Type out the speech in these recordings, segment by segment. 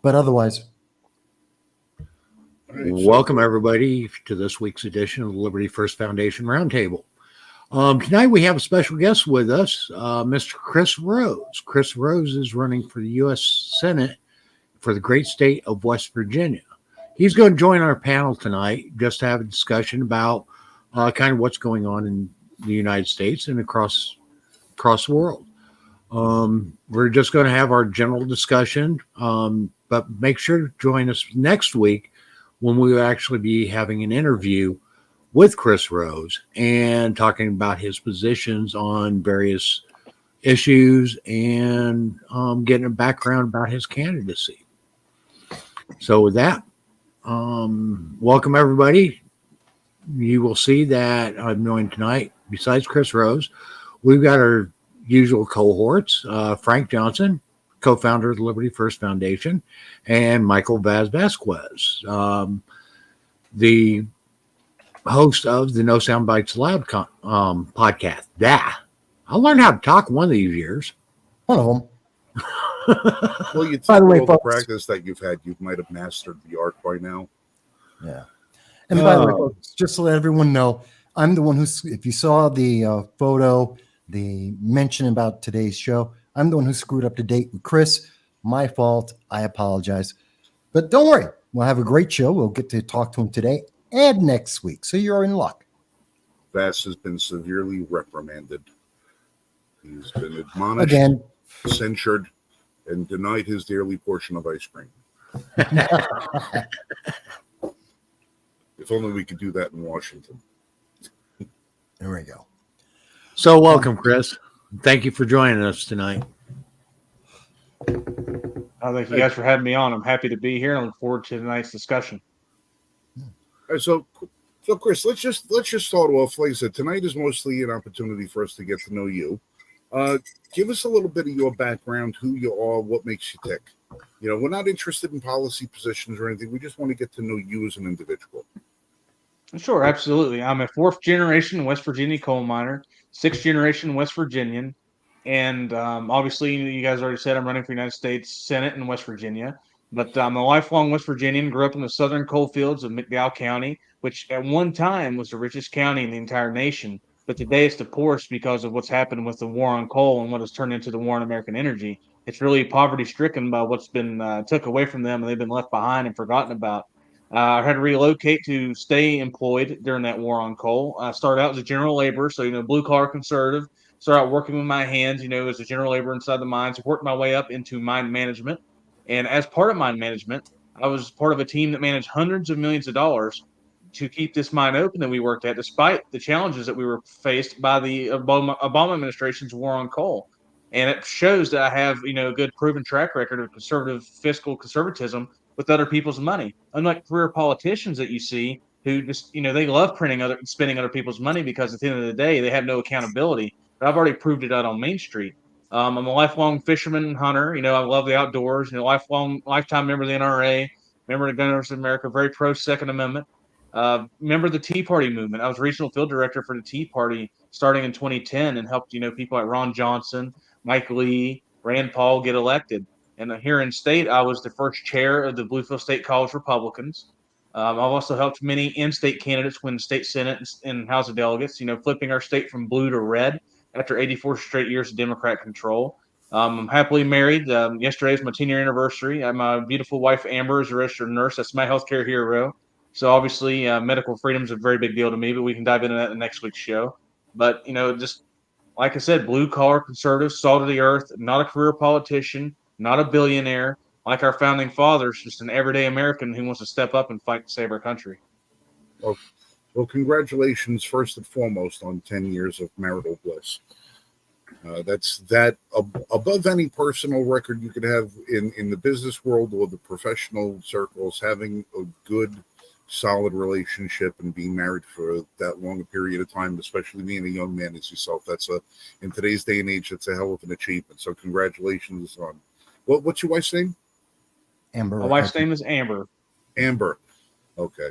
But otherwise, Welcome, everybody, to this week's edition of the Liberty First Foundation Roundtable. Tonight we have a special guest with us, Mr. Chris Rose. Chris Rose is running for the U.S. Senate for the great state of West Virginia. He's going to join our panel tonight just to have a discussion about kind of what's going on in the United States and across the world. We're just going to have our general discussion, but make sure to join us next week when we will actually be having an interview with Chris Rose and talking about his positions on various issues and getting a background about his candidacy. So with that, welcome everybody. You will see that I'm joined tonight, besides Chris Rose, we've got our usual cohorts, Frank Johnson, co-founder of the Liberty First Foundation, and Michael Vasquez, the host of the No Sound Bites Allowed podcast. I learned how to talk one of these years. one of them. Well, you'd By think the way, with all the folks- practice that you've had, you might have mastered the art by now. Yeah. And by the way, folks, just to let everyone know, I'm the one who's, if you saw the photo, the mention about today's show, I'm the one who screwed up the date with Chris. My fault. I apologize. But don't worry. We'll have a great show. We'll get to talk to him today and next week. So you're in luck. Vass has been severely reprimanded. He's been admonished, Again, censured, and denied his daily portion of ice cream. If only we could do that in Washington. there we go. So welcome, Chris. Thank you for joining us tonight. Thank you guys for having me on. I'm happy to be here and I look forward to tonight's discussion. All right, so Chris, let's just start off. Like I said, tonight is mostly an opportunity for us to get to know you. Give us a little bit of your background, who you are, what makes you tick. You know, we're not interested in policy positions or anything. We just want to get to know you as an individual. Sure, absolutely. I'm a fourth generation West Virginia coal miner, sixth generation West Virginian. And obviously, you guys already said I'm running for United States Senate in West Virginia. But I'm a lifelong West Virginian, grew up in the southern coal fields of McDowell County, which at one time was the richest county in the entire nation. But today it's the poorest because of what's happened with the war on coal and what has turned into the war on American energy. It's really poverty-stricken by what's been took away from them, and they've been left behind and forgotten about. I had to relocate to stay employed during that war on coal. I started out as a general laborer, so, blue-collar conservative. Started out working with my hands, as a general laborer inside the mines. Worked my way up into mine management. And as part of mine management, I was part of a team that managed hundreds of millions of dollars to keep this mine open that we worked at, despite the challenges that we were faced by the Obama administration's war on coal. And it shows that I have, a good proven track record of conservative fiscal conservatism with other people's money. Unlike career politicians that you see who just, they love spending other people's money because at the end of the day, they have no accountability. But I've already proved it out on Main Street. I'm a lifelong fisherman and hunter. I love the outdoors. Lifetime member of the NRA, member of the Gunners of America, very pro Second Amendment. Member of the Tea Party movement. I was regional field director for the Tea Party starting in 2010 and helped, people like Ron Johnson, Mike Lee, Rand Paul get elected. And here in state, I was the first chair of the Bluefield State College Republicans. I've also helped many in-state candidates win state senate and House of Delegates, flipping our state from blue to red after 84 straight years of Democrat control. I'm happily married. Yesterday is my 10-year anniversary. My beautiful wife, Amber, is a registered nurse. That's my healthcare hero. So obviously, medical freedom is a very big deal to me, but we can dive into that in next week's show. But, just like I said, blue-collar conservative, salt of the earth, not a career politician, not a billionaire, like our founding fathers, just an everyday American who wants to step up and fight to save our country. Well, congratulations, first and foremost, on 10 years of marital bliss. That's above any personal record you could have in the business world or the professional circles. Having a good, solid relationship and being married for that long a period of time, especially being a young man as yourself, in today's day and age, that's a hell of an achievement. So congratulations on what's your wife's name? Amber. My wife's name is Amber. Amber. Okay.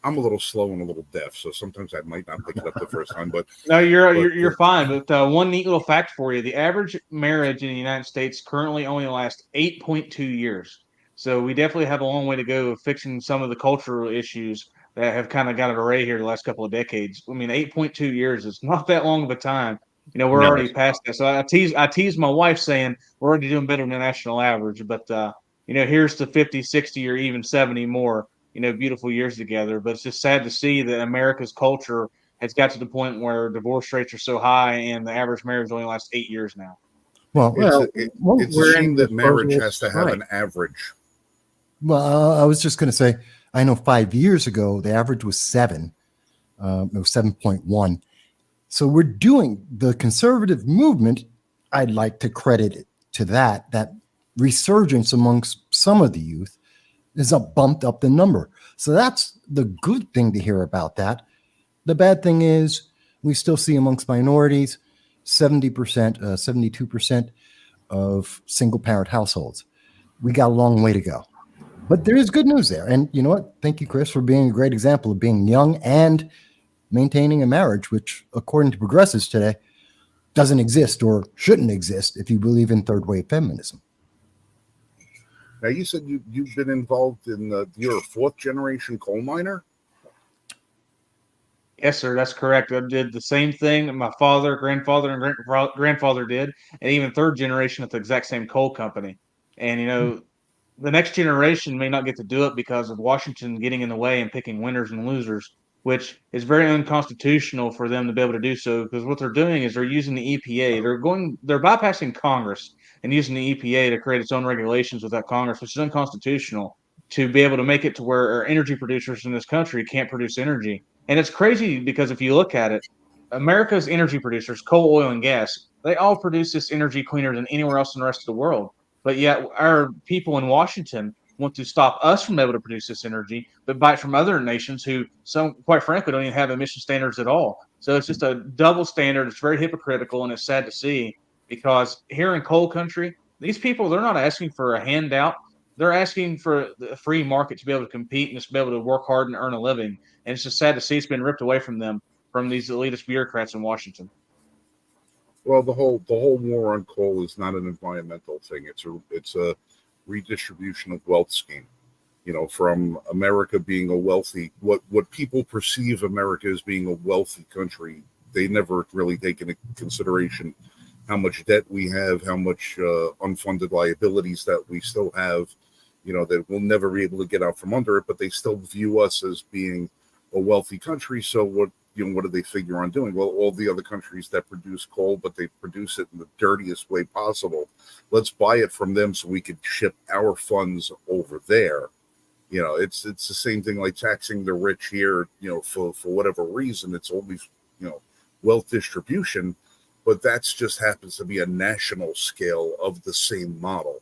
I'm a little slow and a little deaf, so sometimes I might not pick it up the first time. But no, you're fine. But one neat little fact for you: the average marriage in the United States currently only lasts 8.2 years. So we definitely have a long way to go of fixing some of the cultural issues that have kind of got it array here the last couple of decades. I mean, 8.2 years is not that long of a time. We're No, already past that. So I tease my wife saying we're already doing better than the national average. But here's to 50, 60, or even 70 more, beautiful years together. But it's just sad to see that America's culture has got to the point where divorce rates are so high and the average marriage only lasts 8 years now. Well, It's a we're in shame that marriage disposable has to have society. an average. well, I was just going to say, I know 5 years ago the average was 7. It was 7.1. So we're doing the conservative movement. I'd like to credit it to that resurgence amongst some of the youth is bumped up the number. So that's the good thing to hear about that. The bad thing is we still see amongst minorities 70%, 72% of single parent households. We got a long way to go. But there is good news there. And you know what? Thank you, Chris, for being a great example of being young and maintaining a marriage, which, according to progressives today, doesn't exist or shouldn't exist if you believe in third wave feminism. Now, you said you've been involved in you're a fourth generation coal miner. Yes, sir, that's correct. I did the same thing that my father, grandfather, and grandfather did, and even third generation at the exact same coal company. And the next generation may not get to do it because of Washington getting in the way and picking winners and losers, which is very unconstitutional for them to be able to do so. Because what they're doing is they're using the EPA. They're bypassing Congress and using the EPA to create its own regulations without Congress, which is unconstitutional to be able to make it to where our energy producers in this country can't produce energy. And it's crazy because if you look at it, America's energy producers, coal, oil, and gas, they all produce this energy cleaner than anywhere else in the rest of the world. But yet our people in Washington want to stop us from able to produce this energy, but buy it from other nations who, some quite frankly, don't even have emission standards at all. So it's just a double standard. It's very hypocritical, and it's sad to see because here in coal country, these people, they're not asking for a handout. They're asking for a free market to be able to compete and just be able to work hard and earn a living. And it's just sad to see it's been ripped away from them, from these elitist bureaucrats in Washington. Well, the whole war on coal is not an environmental thing. It's a redistribution of wealth scheme. From America being a wealthy, what people perceive America as being a wealthy country, they never really take into consideration how much debt we have, how much unfunded liabilities that we still have, that we'll never be able to get out from under it, but they still view us as being a wealthy country. So what do they figure on doing? Well, all the other countries that produce coal, but they produce it in the dirtiest way possible. Let's buy it from them so we could ship our funds over there. It's the same thing like taxing the rich here, for whatever reason. It's always, wealth distribution, but that's just happens to be a national scale of the same model.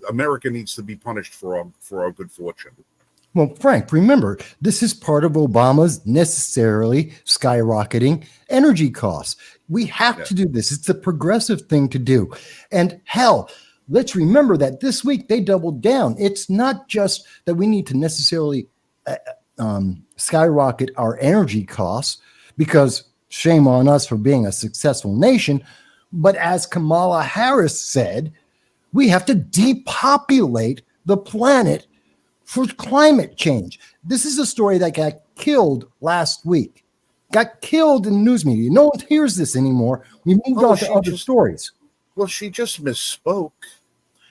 America needs to be punished for our good fortune. Well, Frank, remember, this is part of Obama's necessarily skyrocketing energy costs. We have to do this. It's a progressive thing to do. And hell, let's remember that this week they doubled down. It's not just that we need to necessarily skyrocket our energy costs, because shame on us for being a successful nation. But as Kamala Harris said, we have to depopulate the planet for climate change. This is a story that got killed last week. Got killed in the news media. No one hears this anymore. We moved on to other stories. Well, she just misspoke.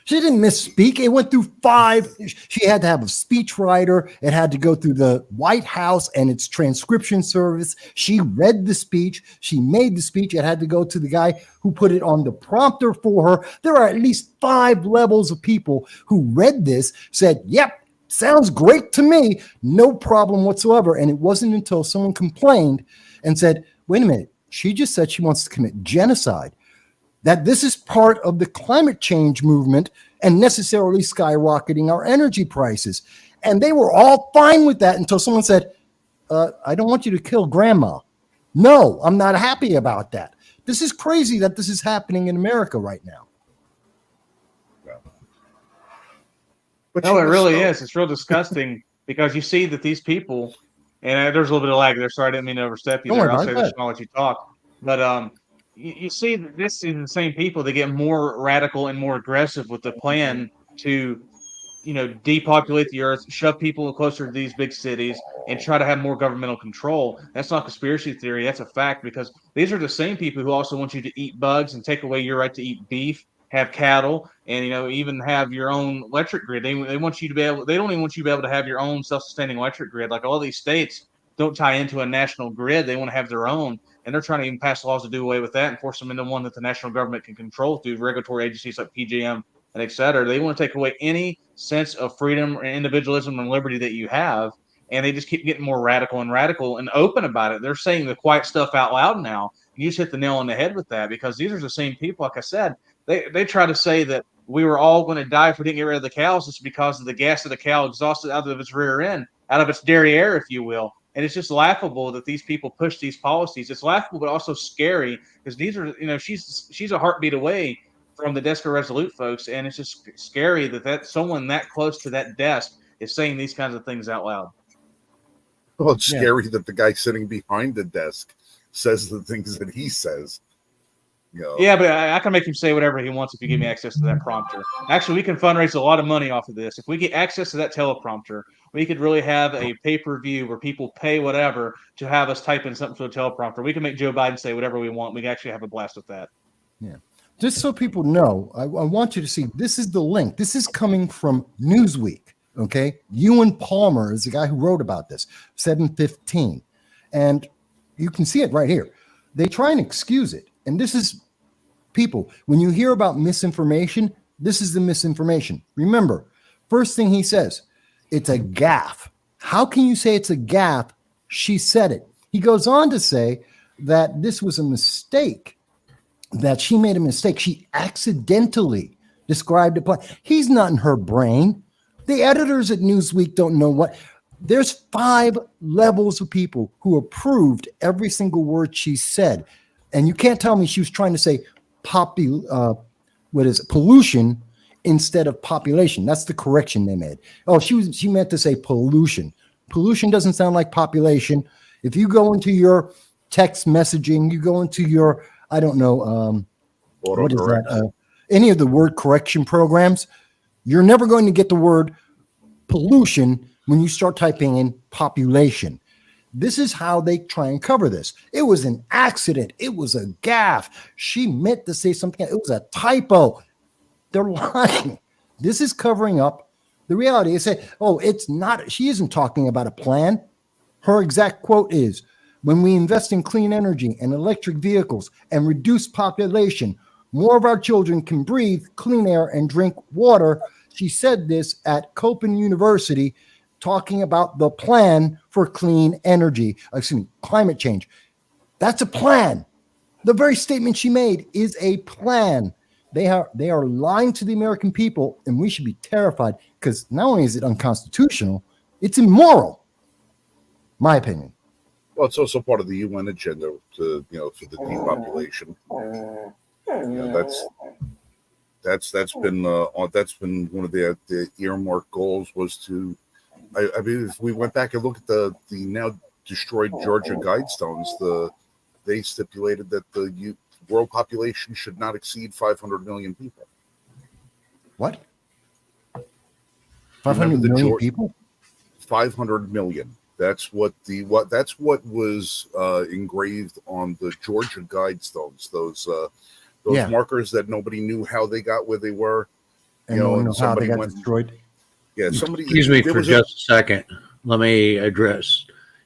She didn't misspeak. It went through 5. She had to have a speechwriter. It had to go through the White House and its transcription service. She read the speech. She made the speech. It had to go to the guy who put it on the prompter for her. There are at least 5 levels of people who read this, said, yep, sounds great to me. No problem whatsoever. And it wasn't until someone complained and said, wait a minute, she just said she wants to commit genocide, that this is part of the climate change movement and necessarily skyrocketing our energy prices. And they were all fine with that until someone said, I don't want you to kill grandma. No, I'm not happy about that. This is crazy that this is happening in America right now. But No, it really is. It's real disgusting because you see that these people, and there's a little bit of lag there. Sorry, I didn't mean to overstep you Don't there. worry I'll about say it. this while I let you talk. But you see that this is the same people that get more radical and more aggressive with the plan to, depopulate the earth, shove people closer to these big cities, and try to have more governmental control. That's not conspiracy theory. That's a fact, because these are the same people who also want you to eat bugs and take away your right to eat beef, have cattle, and even have your own electric grid. They want you to be able. They don't even want you to be able to have your own self-sustaining electric grid. Like all these states don't tie into a national grid. They want to have their own, and they're trying to even pass laws to do away with that and force them into one that the national government can control through regulatory agencies like PJM and et cetera. They want to take away any sense of freedom and individualism and liberty that you have. And they just keep getting more radical and open about it. They're saying the quiet stuff out loud now. You just hit the nail on the head with that, because these are the same people. Like I said, they try to say that we were all going to die if we didn't get rid of the cows. It's because of the gas that the cow exhausted out of its rear end, out of its derriere, if you will. And it's just laughable that these people push these policies. It's laughable, but also scary, because these are, she's a heartbeat away from the desk of Resolute folks, and it's just scary that someone that close to that desk is saying these kinds of things out loud. Well, it's scary that the guy sitting behind the desk says the things that he says. Yeah, but I can make him say whatever he wants if you give me access to that prompter. Actually, we can fundraise a lot of money off of this. If we get access to that teleprompter, we could really have a pay-per-view where people pay whatever to have us type in something to a teleprompter. We can make Joe Biden say whatever we want. We can actually have a blast with that. Yeah. Just so people know, I want you to see, this is the link. This is coming from Newsweek, okay? Ewan Palmer is the guy who wrote about this, 715. And you can see it right here. They try and excuse it. And this is, people, when you hear about misinformation, this is the misinformation. Remember, first thing he says, it's a gaffe. How can you say it's a gaffe? She said it. He goes on to say that this was a mistake, that she made a mistake. She accidentally described a plan. He's not in her brain. The editors at Newsweek don't know what. There's 5 levels of people who approved every single word she said. And you can't tell me she was trying to say pollution instead of population. That's the correction they made. Oh, she meant to say pollution. Pollution doesn't sound like population. If you go into your text messaging, you go into your, I don't know, what is that? Any of the word correction programs, you're never going to get the word pollution when you start typing in population. This is how they try and cover this. It was an accident. It was a gaffe. She meant to say something. It was a typo. They're lying. This is covering up the reality. They say, oh, it's not. She isn't talking about a plan. Her exact quote is, when we invest in clean energy and electric vehicles and reduce population, more of our children can breathe clean air and drink water. She said this at Copen University, talking about the plan for clean energy, climate change. That's a plan. The very statement she made is a plan. They are lying to the American people, and we should be terrified, because not only is it unconstitutional, it's immoral. My opinion. Well, it's also part of the UN agenda to, for the depopulation. That's been one of the earmark goals, was to. I mean, if we went back and look at the now destroyed Georgia Guidestones, they stipulated that the world population should not exceed 500 million people. What? 500 million people? 500 million. That's what was engraved on the Georgia Guidestones. Those markers that nobody knew how they got where they were. And somebody got destroyed. Yeah, somebody. Excuse me for just a second. Let me address.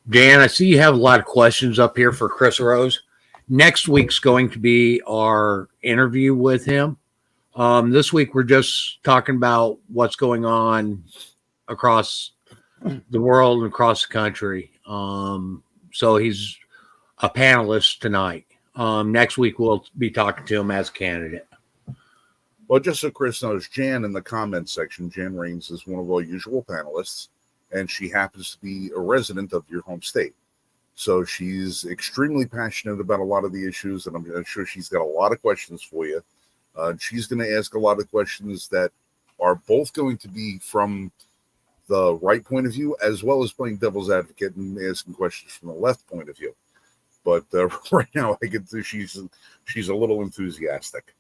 Dan, I see you have a lot of questions up here for Chris Rose. Next week's going to be our interview with him. This week we're just talking about what's going on across the world and across the country. So he's a panelist tonight. Next week we'll be talking to him as a candidate. Well, just so Chris knows, Jan in the comments section, Jan Raines is one of our usual panelists, and she happens to be a resident of your home state. So she's extremely passionate about a lot of the issues, and I'm sure she's got a lot of questions for you. She's going to ask a lot of questions that are both going to be from the right point of view, as well as playing devil's advocate and asking questions from the left point of view. but right now I get she's a little enthusiastic.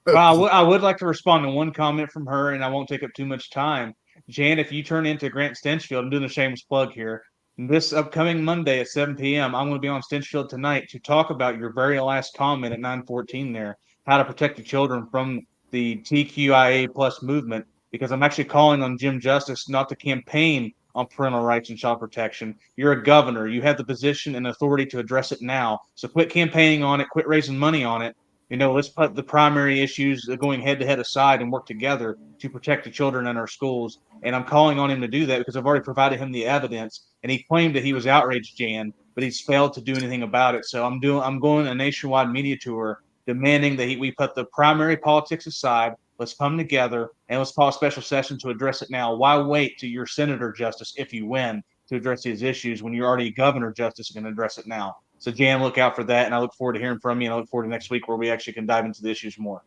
I would like to respond to one comment from her, and I won't take up too much time. Jan, if you turn into Grant Stinchfield, I'm doing a shameless plug here. This upcoming Monday at 7 p.m., I'm going to be on Stinchfield tonight to talk about your very last comment at 9:14 there, how to protect the children from the TQIA plus movement, because I'm actually calling on Jim Justice not to campaign on parental rights and child protection. You're a governor. You have the position and authority to address it now. So quit campaigning on it, quit raising money on it. Let's put the primary issues going head to head aside and work together to protect the children in our schools. And I'm calling on him to do that because I've already provided him the evidence. And he claimed that he was outraged, Jan, but he's failed to do anything about it. So I'm going a nationwide media tour demanding that we put the primary politics aside. Let's come together and let's call a special session to address it now. Why wait to your senator, Justice, if you win, to address these issues when you're already governor, Justice, and can address it now? So, Jan, look out for that, and I look forward to hearing from you, and I look forward to next week where we actually can dive into the issues more.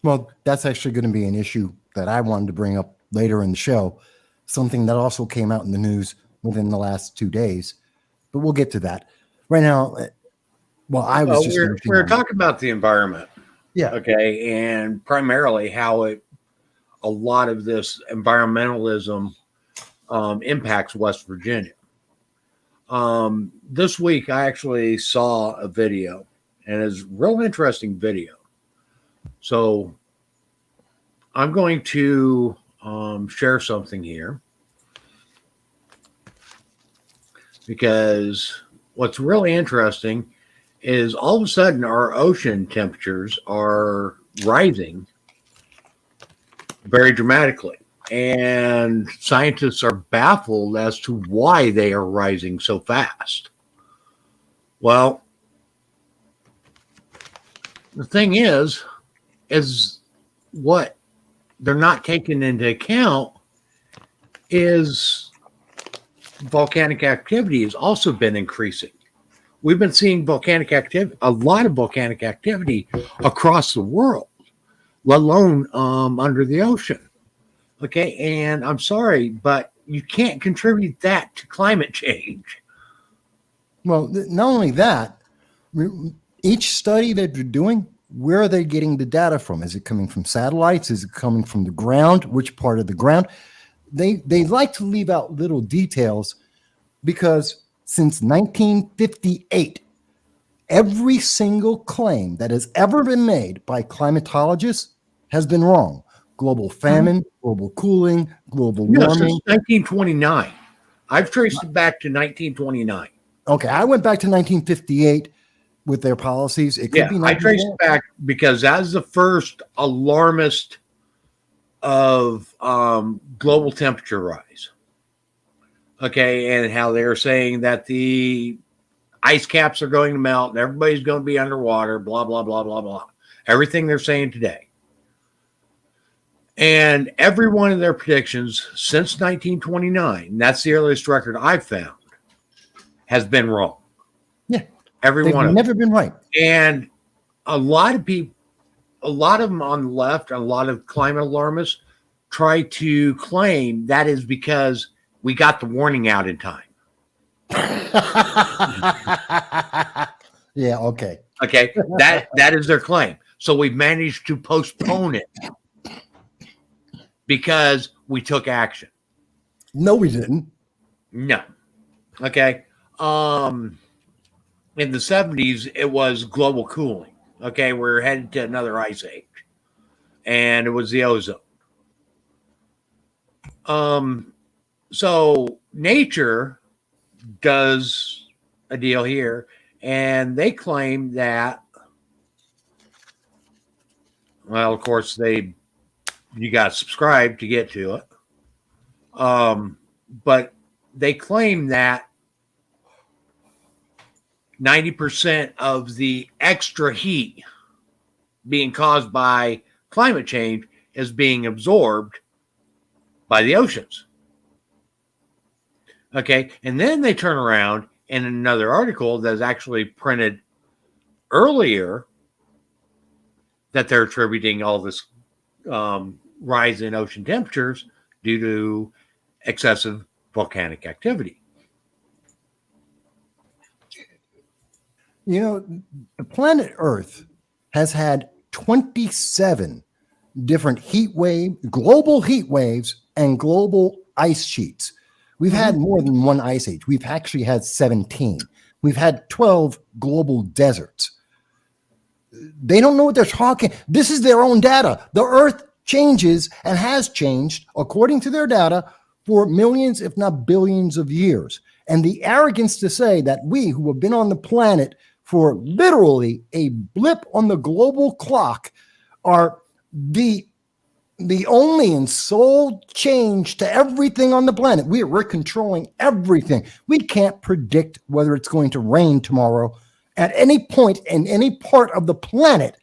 Well, that's actually going to be an issue that I wanted to bring up later in the show, something that also came out in the news within the last 2 days, but we'll get to that. Right now, well, I was we're talking about the environment. Yeah. Okay. And primarily how a lot of this environmentalism impacts West Virginia. This week, I actually saw a video, and it's a real interesting video. So I'm going to share something here because what's really interesting is all of a sudden our ocean temperatures are rising very dramatically. And scientists are baffled as to why they are rising so fast. Well, the thing is what they're not taking into account is volcanic activity has also been increasing. We've been seeing volcanic activity, a lot of volcanic activity across the world, let alone under the ocean. Okay, and I'm sorry, but you can't contribute that to climate change. Well, not only that, each study that you're doing, where are they getting the data from? Is it coming from satellites? Is it coming from the ground? Which part of the ground? They like to leave out little details because since 1958, every single claim that has ever been made by climatologists has been wrong. Global famine, global cooling, global warming. Since 1929. I've traced it back to 1929. Okay, I went back to 1958 with their policies. It could be. I traced it back because that was the first alarmist of global temperature rise. Okay, and how they're saying that the ice caps are going to melt and everybody's going to be underwater, blah, blah, blah, blah, blah. Everything they're saying today. And every one of their predictions since 1929, that's the earliest record I've found, has been wrong. Yeah. Every one of them. Never been right. And a lot of people, a lot of them on the left, a lot of climate alarmists try to claim that is because we got the warning out in time. Yeah, okay. Okay. That is their claim. So we've managed to postpone it because we took action. No, we didn't. No. Okay. In the 70s, it was global cooling. Okay. We're headed to another ice age. And it was the ozone. So nature does a deal here, and they claim that, well, of course, you got to subscribe to get to it. But they claim that 90% of the extra heat being caused by climate change is being absorbed by the oceans. Okay. And then they turn around in another article that's actually printed earlier that they're attributing all this rise in ocean temperatures due to excessive volcanic activity. You know, the planet Earth has had 27 different global heat waves, and global ice sheets. We've had more than one ice age. We've actually had 17. We've had 12 global deserts. They don't know what they're talking. This is their own data. The Earth changes and has changed, according to their data, for millions, if not billions of years. And the arrogance to say that we, who have been on the planet for literally a blip on the global clock, are the only and sole change to everything on the planet. We're controlling everything. We can't predict whether it's going to rain tomorrow at any point in any part of the planet.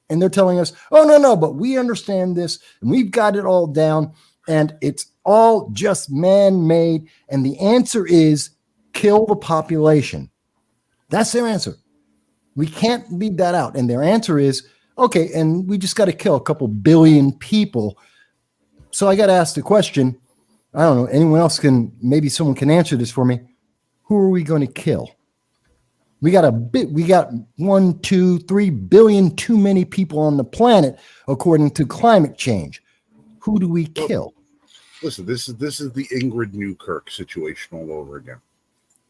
And they're telling us, oh, no, but we understand this and we've got it all down and it's all just man-made. And the answer is kill the population. That's their answer. We can't leave that out. And their answer is, okay, and we just got to kill a couple billion people. So I got to ask the question, I don't know, maybe someone can answer this for me. Who are we going to kill? We got 1, 2, 3 billion too many people on the planet, according to climate change. Who do we kill? Listen, this is the Ingrid Newkirk situation all over again.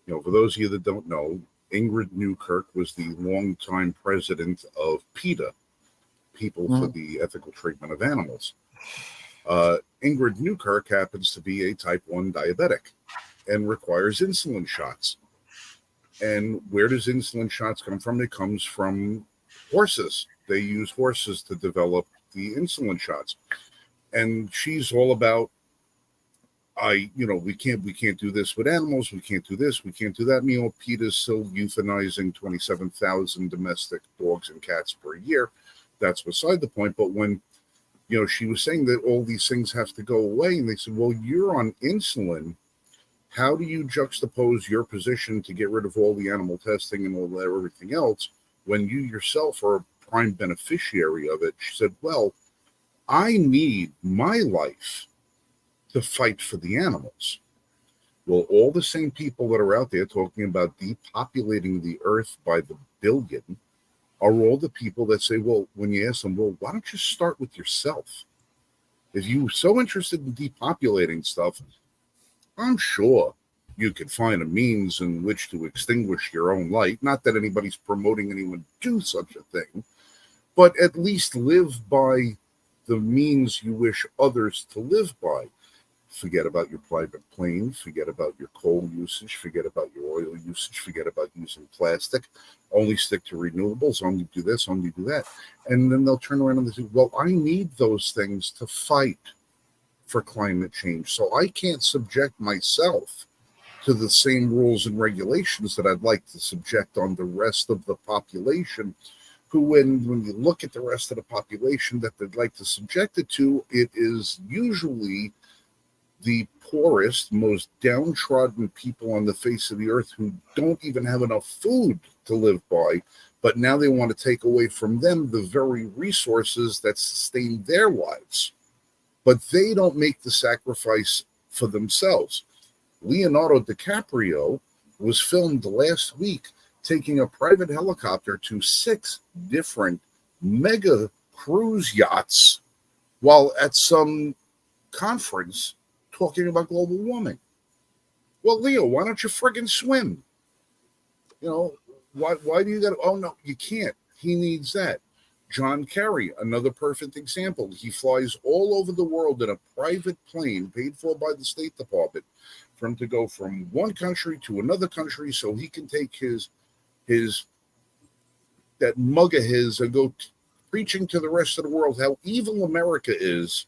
You know, for those of you that don't know, Ingrid Newkirk was the longtime president of PETA, People for the Ethical Treatment of Animals. Ingrid Newkirk happens to be a type 1 diabetic and requires insulin shots. And where does insulin shots come from? It comes from horses. They use horses to develop the insulin shots. And she's all about, we can't do this with animals. We can't do this. We can't do that. And, PETA's still euthanizing 27,000 domestic dogs and cats per year. That's beside the point. But when, she was saying that all these things have to go away, and they said, well, you're on insulin. How do you juxtapose your position to get rid of all the animal testing and all that, everything else, when you yourself are a prime beneficiary of it? She said, well, I need my life to fight for the animals. Well, all the same people that are out there talking about depopulating the earth by the billion are all the people that say, well, when you ask them, well, why don't you start with yourself? If you're so interested in depopulating stuff, I'm sure you could find a means in which to extinguish your own light. Not that anybody's promoting anyone to do such a thing, but at least live by the means you wish others to live by. Forget about your private plane, forget about your coal usage, forget about your oil usage, forget about using plastic, only stick to renewables, only do this, only do that. And then they'll turn around and they say, well, I need those things to fight for climate change. So I can't subject myself to the same rules and regulations that I'd like to subject on the rest of the population, who, when you look at the rest of the population that they'd like to subject it to, it is usually the poorest, most downtrodden people on the face of the earth who don't even have enough food to live by, but now they want to take away from them the very resources that sustain their lives. But they don't make the sacrifice for themselves. Leonardo DiCaprio was filmed last week taking a private helicopter to 6 different mega cruise yachts while at some conference talking about global warming. Well, Leo, why don't you friggin' swim? Why do you got to? Oh, no, you can't. He needs that. John Kerry, another perfect example. He flies all over the world in a private plane paid for by the State Department for him to go from one country to another country so he can take his that mug of his and go preaching to the rest of the world how evil America is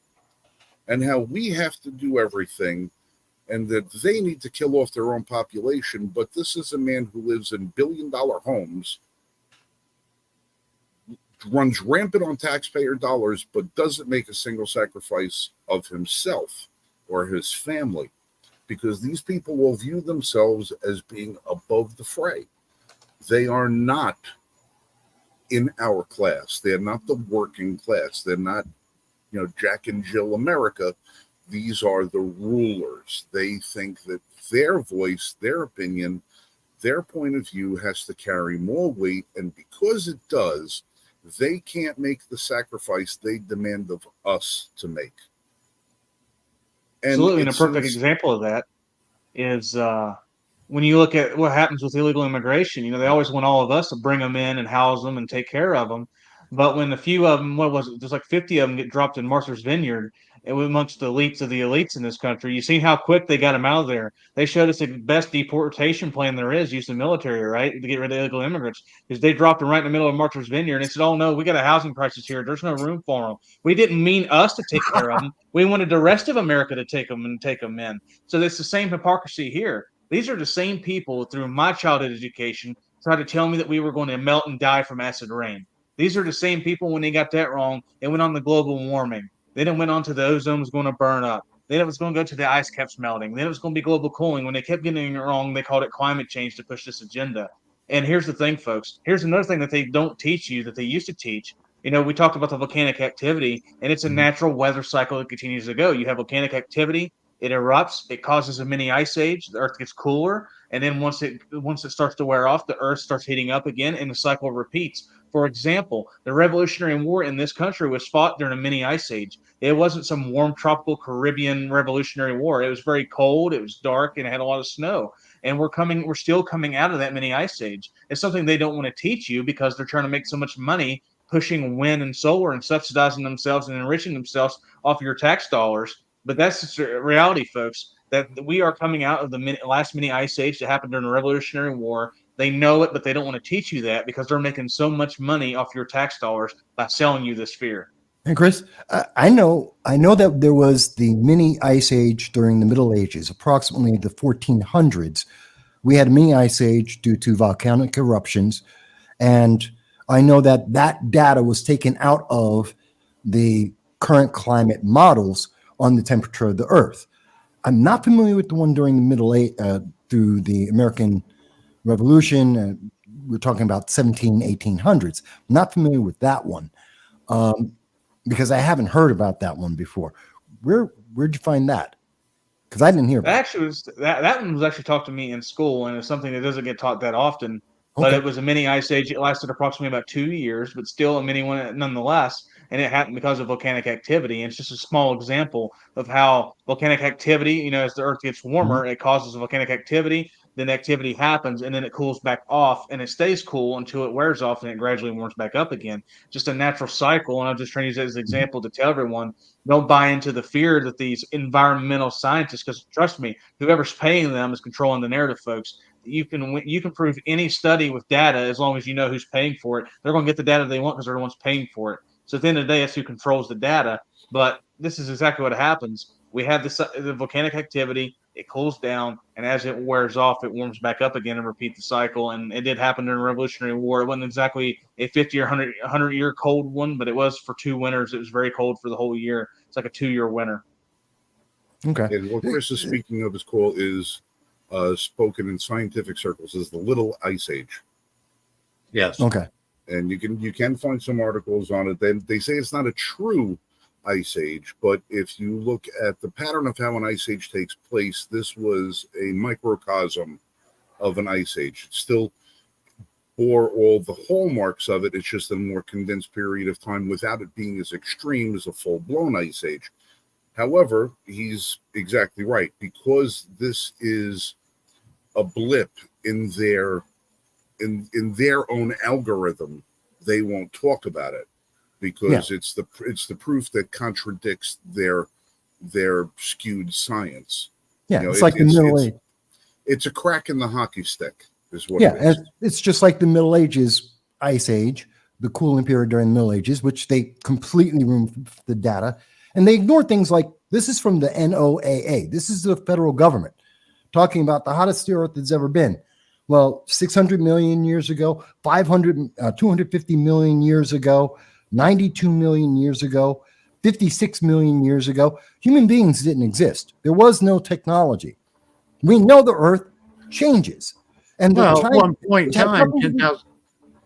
and how we have to do everything and that they need to kill off their own population. But this is a man who lives in billion-dollar homes, runs rampant on taxpayer dollars, but doesn't make a single sacrifice of himself or his family, because these people will view themselves as being above the fray. They are not in our class. They're not the working class. They're not, Jack and Jill America. These are the rulers. They think that their voice, their opinion, their point of view has to carry more weight, and because it does, they can't make the sacrifice they demand of us to make. Absolutely, and a perfect example of that is when you look at what happens with illegal immigration. They always want all of us to bring them in and house them and take care of them. But when a few of them, what was it, there's like 50 of them get dropped in Martha's Vineyard, and amongst the elites of the elites in this country, you see how quick they got them out of there. They showed us the best deportation plan there is, use the military, right, to get rid of illegal immigrants, because they dropped them right in the middle of Martha's Vineyard and they said, oh no, we got a housing crisis here. There's no room for them. We didn't mean us to take care of them. We wanted the rest of America to take them and take them in. So it's the same hypocrisy here. These are the same people through my childhood education tried to tell me that we were going to melt and die from acid rain. These are the same people, when they got that wrong, they went on the global warming. Then it went on to the ozone was going to burn up. Then it was going to go to the ice caps melting. Then it was going to be global cooling. When they kept getting it wrong, they called it climate change to push this agenda. And here's the thing, folks. Here's another thing that they don't teach you that they used to teach. We talked about the volcanic activity, and it's a natural weather cycle that continues to go. You have volcanic activity, it erupts, it causes a mini ice age, the earth gets cooler, and then once it starts to wear off, the earth starts heating up again, and the cycle repeats. For example, the Revolutionary War in this country was fought during a mini ice age. It wasn't some warm tropical Caribbean Revolutionary War. It was very cold, it was dark, and it had a lot of snow. And we're still coming out of that mini ice age. It's something they don't want to teach you because they're trying to make so much money pushing wind and solar and subsidizing themselves and enriching themselves off your tax dollars. But that's just a reality, folks, that we are coming out of the last mini ice age that happened during the Revolutionary War. They know it, but they don't want to teach you that because they're making so much money off your tax dollars by selling you this fear. And Chris, I know that there was the mini ice age during the Middle Ages, approximately the 1400s. We had a mini ice age due to volcanic eruptions, and I know that data was taken out of the current climate models on the temperature of the Earth. I'm not familiar with the one during the Middle Age, through the American Revolution. We're talking about 1800s. I'm not familiar with that one because I haven't heard about that one before. Where'd you find that? Because I didn't hear about that one was actually taught to me in school, and it's something that doesn't get taught that often. But it was a mini ice age. It lasted approximately about 2 years, but still a mini one nonetheless. And it happened because of volcanic activity. And it's just a small example of how volcanic activity, as the Earth gets warmer, it causes volcanic activity. Then activity happens, and then it cools back off, and it stays cool until it wears off, and it gradually warms back up again. Just a natural cycle. And I'm just trying to use that as an example to tell everyone, don't buy into the fear that these environmental scientists, because trust me, whoever's paying them is controlling the narrative, folks. You can prove any study with data as long as you know who's paying for it. They're going to get the data they want because they're the ones paying for it. So at the end of the day, that's who controls the data. But this is exactly what happens. We have the volcanic activity. It cools down, and as it wears off, it warms back up again and repeat the cycle. And it did happen during the Revolutionary War. It wasn't exactly a 50 or 100-year cold one, but it was for 2 winters. It was very cold for the whole year. It's like a 2-year winter. Okay. And what Chris is speaking of, his call is spoken in scientific circles as the Little Ice Age. Yes. Okay. And you can find some articles on it. Then they say it's not a true ice age, but if you look at the pattern of how an ice age takes place, this was a microcosm of an ice age. It still bore all the hallmarks of it. It's just a more condensed period of time without it being as extreme as a full-blown ice age. However, he's exactly right, because this is a blip in their own algorithm. They won't talk about it because it's the proof that contradicts their skewed science. Yeah, it's like the Middle Age. It's a crack in the hockey stick, is what it is. It's just like the Middle Ages ice age, the cooling period during the Middle Ages, which they completely removed the data. And they ignore things like, this is from the NOAA. This is the federal government talking about the hottest the Earth has ever been. Well, 600 million years ago, 250 million years ago, 92 million years ago, 56 million years ago, human beings didn't exist. There was no technology. We know the Earth changes. And at one point in time,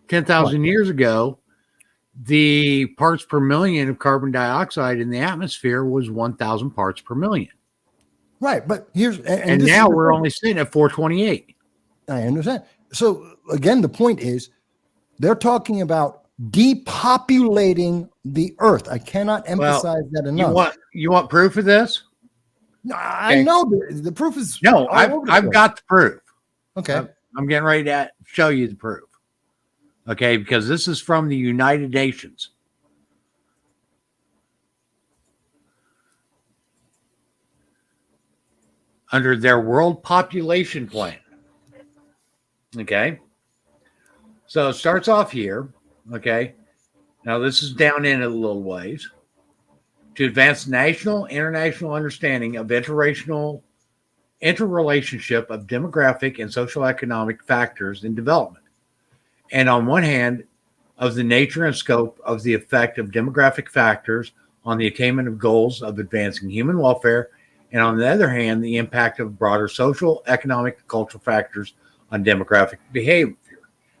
10,000 years ago, the parts per million of carbon dioxide in the atmosphere was 1,000 parts per million. Right, but and now we're only sitting at 428. I understand. So again, the point is they're talking about depopulating the earth. I cannot emphasize that enough. You want proof of this? I know the proof is no. all over the I've place. got the proof. Okay. I'm getting ready to show you the proof. Okay, because this is from the United Nations. Under their World Population Plan. Okay. So it starts off here. Okay. Now this is down in a little ways. To advance national, international understanding of interrelationship of demographic and socioeconomic factors in development. And on one hand, of the nature and scope of the effect of demographic factors on the attainment of goals of advancing human welfare, and on the other hand, the impact of broader social, economic, and cultural factors on demographic behavior,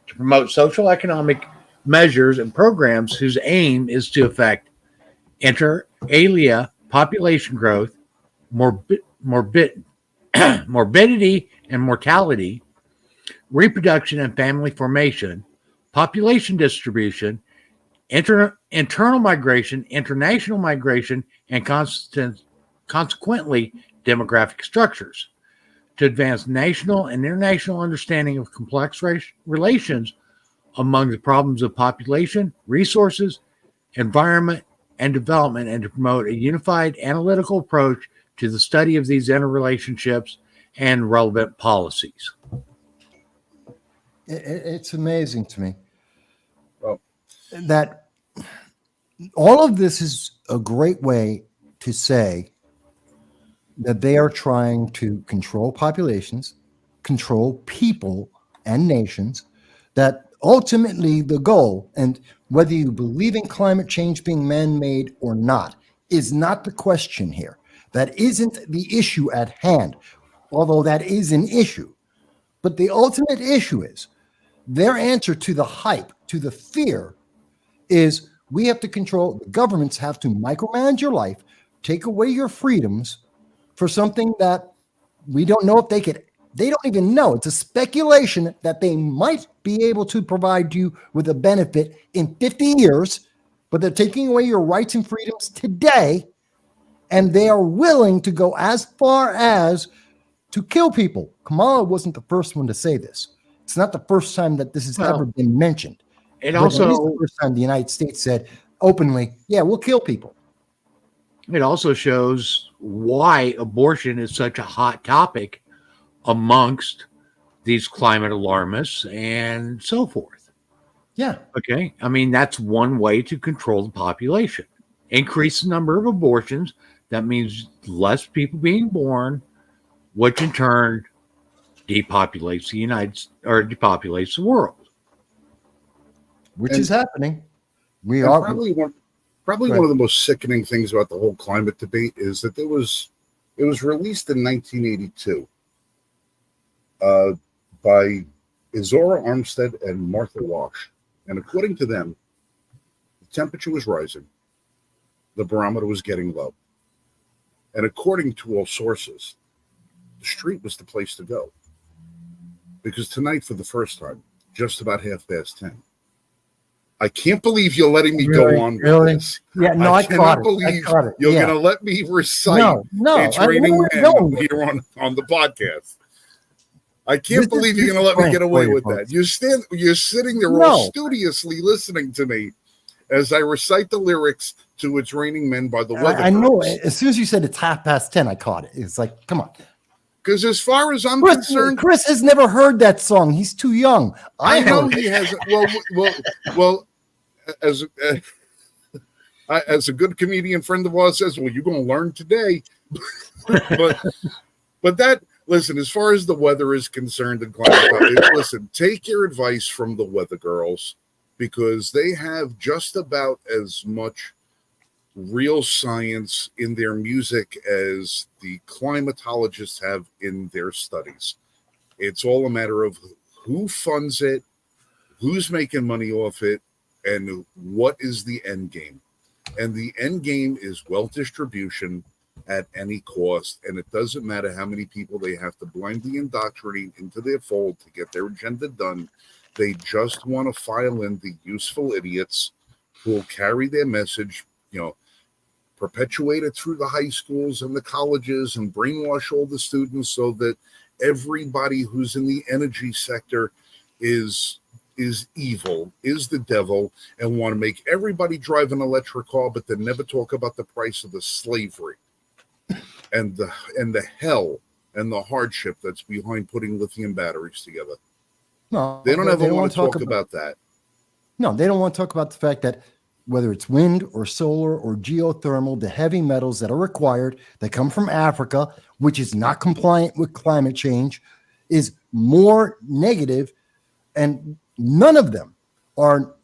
to promote social economic measures and programs whose aim is to affect inter alia population growth, morbidity and mortality, reproduction and family formation, population distribution, internal migration, international migration, and consequently demographic structures, to advance national and international understanding of complex relations among the problems of population, resources, environment, and development, and to promote a unified analytical approach to the study of these interrelationships and relevant policies. It's amazing to me Well, that all of this is a great way to say that they are trying to control populations, control people and nations, that ultimately the goal, and whether you believe in climate change being man-made or not, is not the question here. That isn't the issue at hand, although that is an issue. But the ultimate issue is their answer to the hype, to the fear, is we have to control, the governments have to micromanage your life, take away your freedoms for something that we don't know if they could. They don't even know. It's a speculation that they might be able to provide you with a benefit in 50 years, but they're taking away your rights and freedoms today, and they are willing to go as far as to kill people. Kamala wasn't the first one to say this. It's not the first time that this has ever been mentioned. It But also it is the first time the United States said openly, yeah, we'll kill people. It also shows why abortion is such a hot topic amongst these climate alarmists and so forth. Yeah. Okay. I mean, that's one way to control the population. Increase the number of abortions. That means less people being born, which in turn depopulates depopulates the world. Which And- is happening. We and are probably one Right. of the most sickening things about the whole climate debate is that it was released in 1982 by Izora Armstead and Martha Wash, and according to them, the temperature was rising, the barometer was getting low, and according to all sources, the street was the place to go, because tonight, for the first time, just about 10:30. I can't believe you're letting me Really? go on with Really? this. Yeah, no, I cannot caught it. I believe caught it. you're Yeah. going to let me recite No. It's I mean, Raining where are we Men going with here on the podcast. I This can't is- believe you're this going to is let me Frank get away for you with folks. that. You're sitting there No. all studiously listening to me as I recite the lyrics to It's Raining Men by the Weather I know. Girls. As soon as you said it's 10:30, I caught it. It's like, come on. Because as far as I'm Chris, concerned, Chris has never heard that song. He's too young. I know heard it. he hasn't. Well, as a good comedian friend of ours says, well, you're going to learn today. but that, listen, as far as the weather is concerned and climate, listen, take your advice from the Weather Girls, because they have just about as much real science in their music as the climatologists have in their studies. It's all a matter of who funds it, who's making money off it, and what is the end game. And the end game is wealth distribution at any cost, and it doesn't matter how many people they have to blindly indoctrinate into their fold to get their agenda done. They just want to file in the useful idiots who will carry their message, perpetuate it through the high schools and the colleges and brainwash all the students so that everybody who's in the energy sector is evil, is the devil, and want to make everybody drive an electric car, but then never talk about the price of the slavery and the hell and the hardship that's behind putting lithium batteries together. No, they don't ever want to talk about that. No, they don't want to talk about the fact that whether it's wind or solar or geothermal, the heavy metals that are required that come from Africa, which is not compliant with climate change, is more negative, and none of them are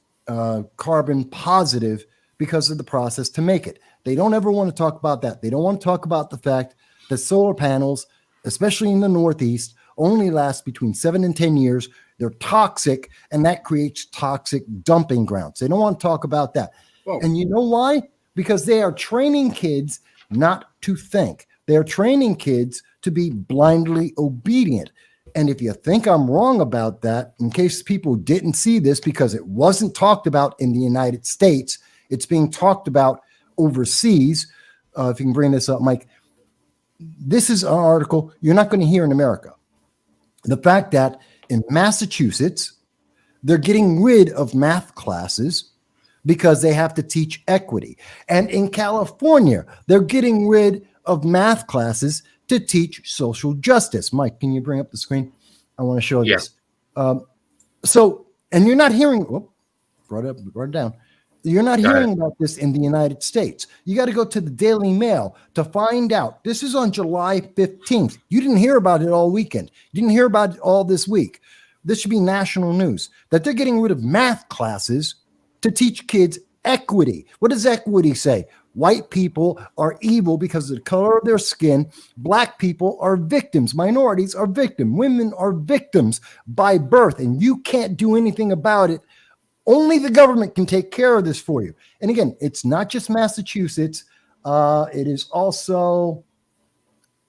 carbon positive because of the process to make it. They don't ever want to talk about that. They don't want to talk about the fact that solar panels, especially in the Northeast, only last between 7 and 10 years. They're toxic, and that creates toxic dumping grounds. They don't want to talk about that. Oh. And you know why? Because they are training kids not to think. They're training kids to be blindly obedient. And if you think I'm wrong about that, in case people didn't see this, because it wasn't talked about in the United States, it's being talked about overseas. If you can bring this up, Mike, this is an article you're not going to hear in America. The fact that in Massachusetts, they're getting rid of math classes because they have to teach equity. And in California, they're getting rid of math classes to teach social justice. Mike, can you bring up the screen? I want to show this. And you're not hearing, brought it down. You're not hearing about this in the United States. You got to go to the Daily Mail to find out. This is on July 15th. You didn't hear about it all weekend. You didn't hear about it all this week. This should be national news, that they're getting rid of math classes to teach kids equity. What does equity say? White people are evil because of the color of their skin. Black people are victims. Minorities are victims. Women are victims by birth, and you can't do anything about it. Only the government can take care of this for you. And again, it's not just Massachusetts. It is also,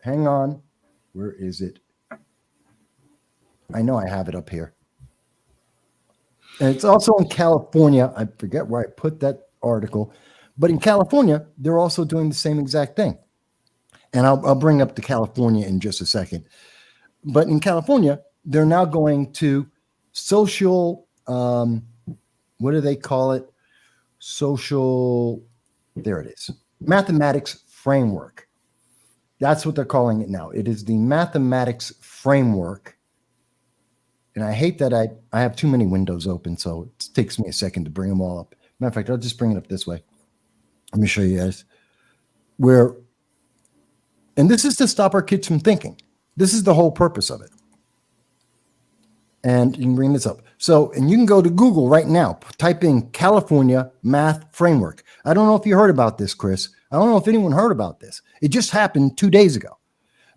hang on, where is it? I know I have it up here. And it's also in California. I forget where I put that article. But in California, they're also doing the same exact thing. And I'll bring up the California in just a second. But in California, they're now going to social, what do they call it? Social, there it is. Mathematics framework. That's what they're calling it now. It is the mathematics framework. And I hate that I have too many windows open, so it takes me a second to bring them all up. Matter of fact, I'll just bring it up this way. Let me show you guys. And this is to stop our kids from thinking. This is the whole purpose of it. And you can bring this up. And you can go to Google right now, type in California Math Framework. I don't know if you heard about this, Chris. I don't know if anyone heard about this. It just happened 2 days ago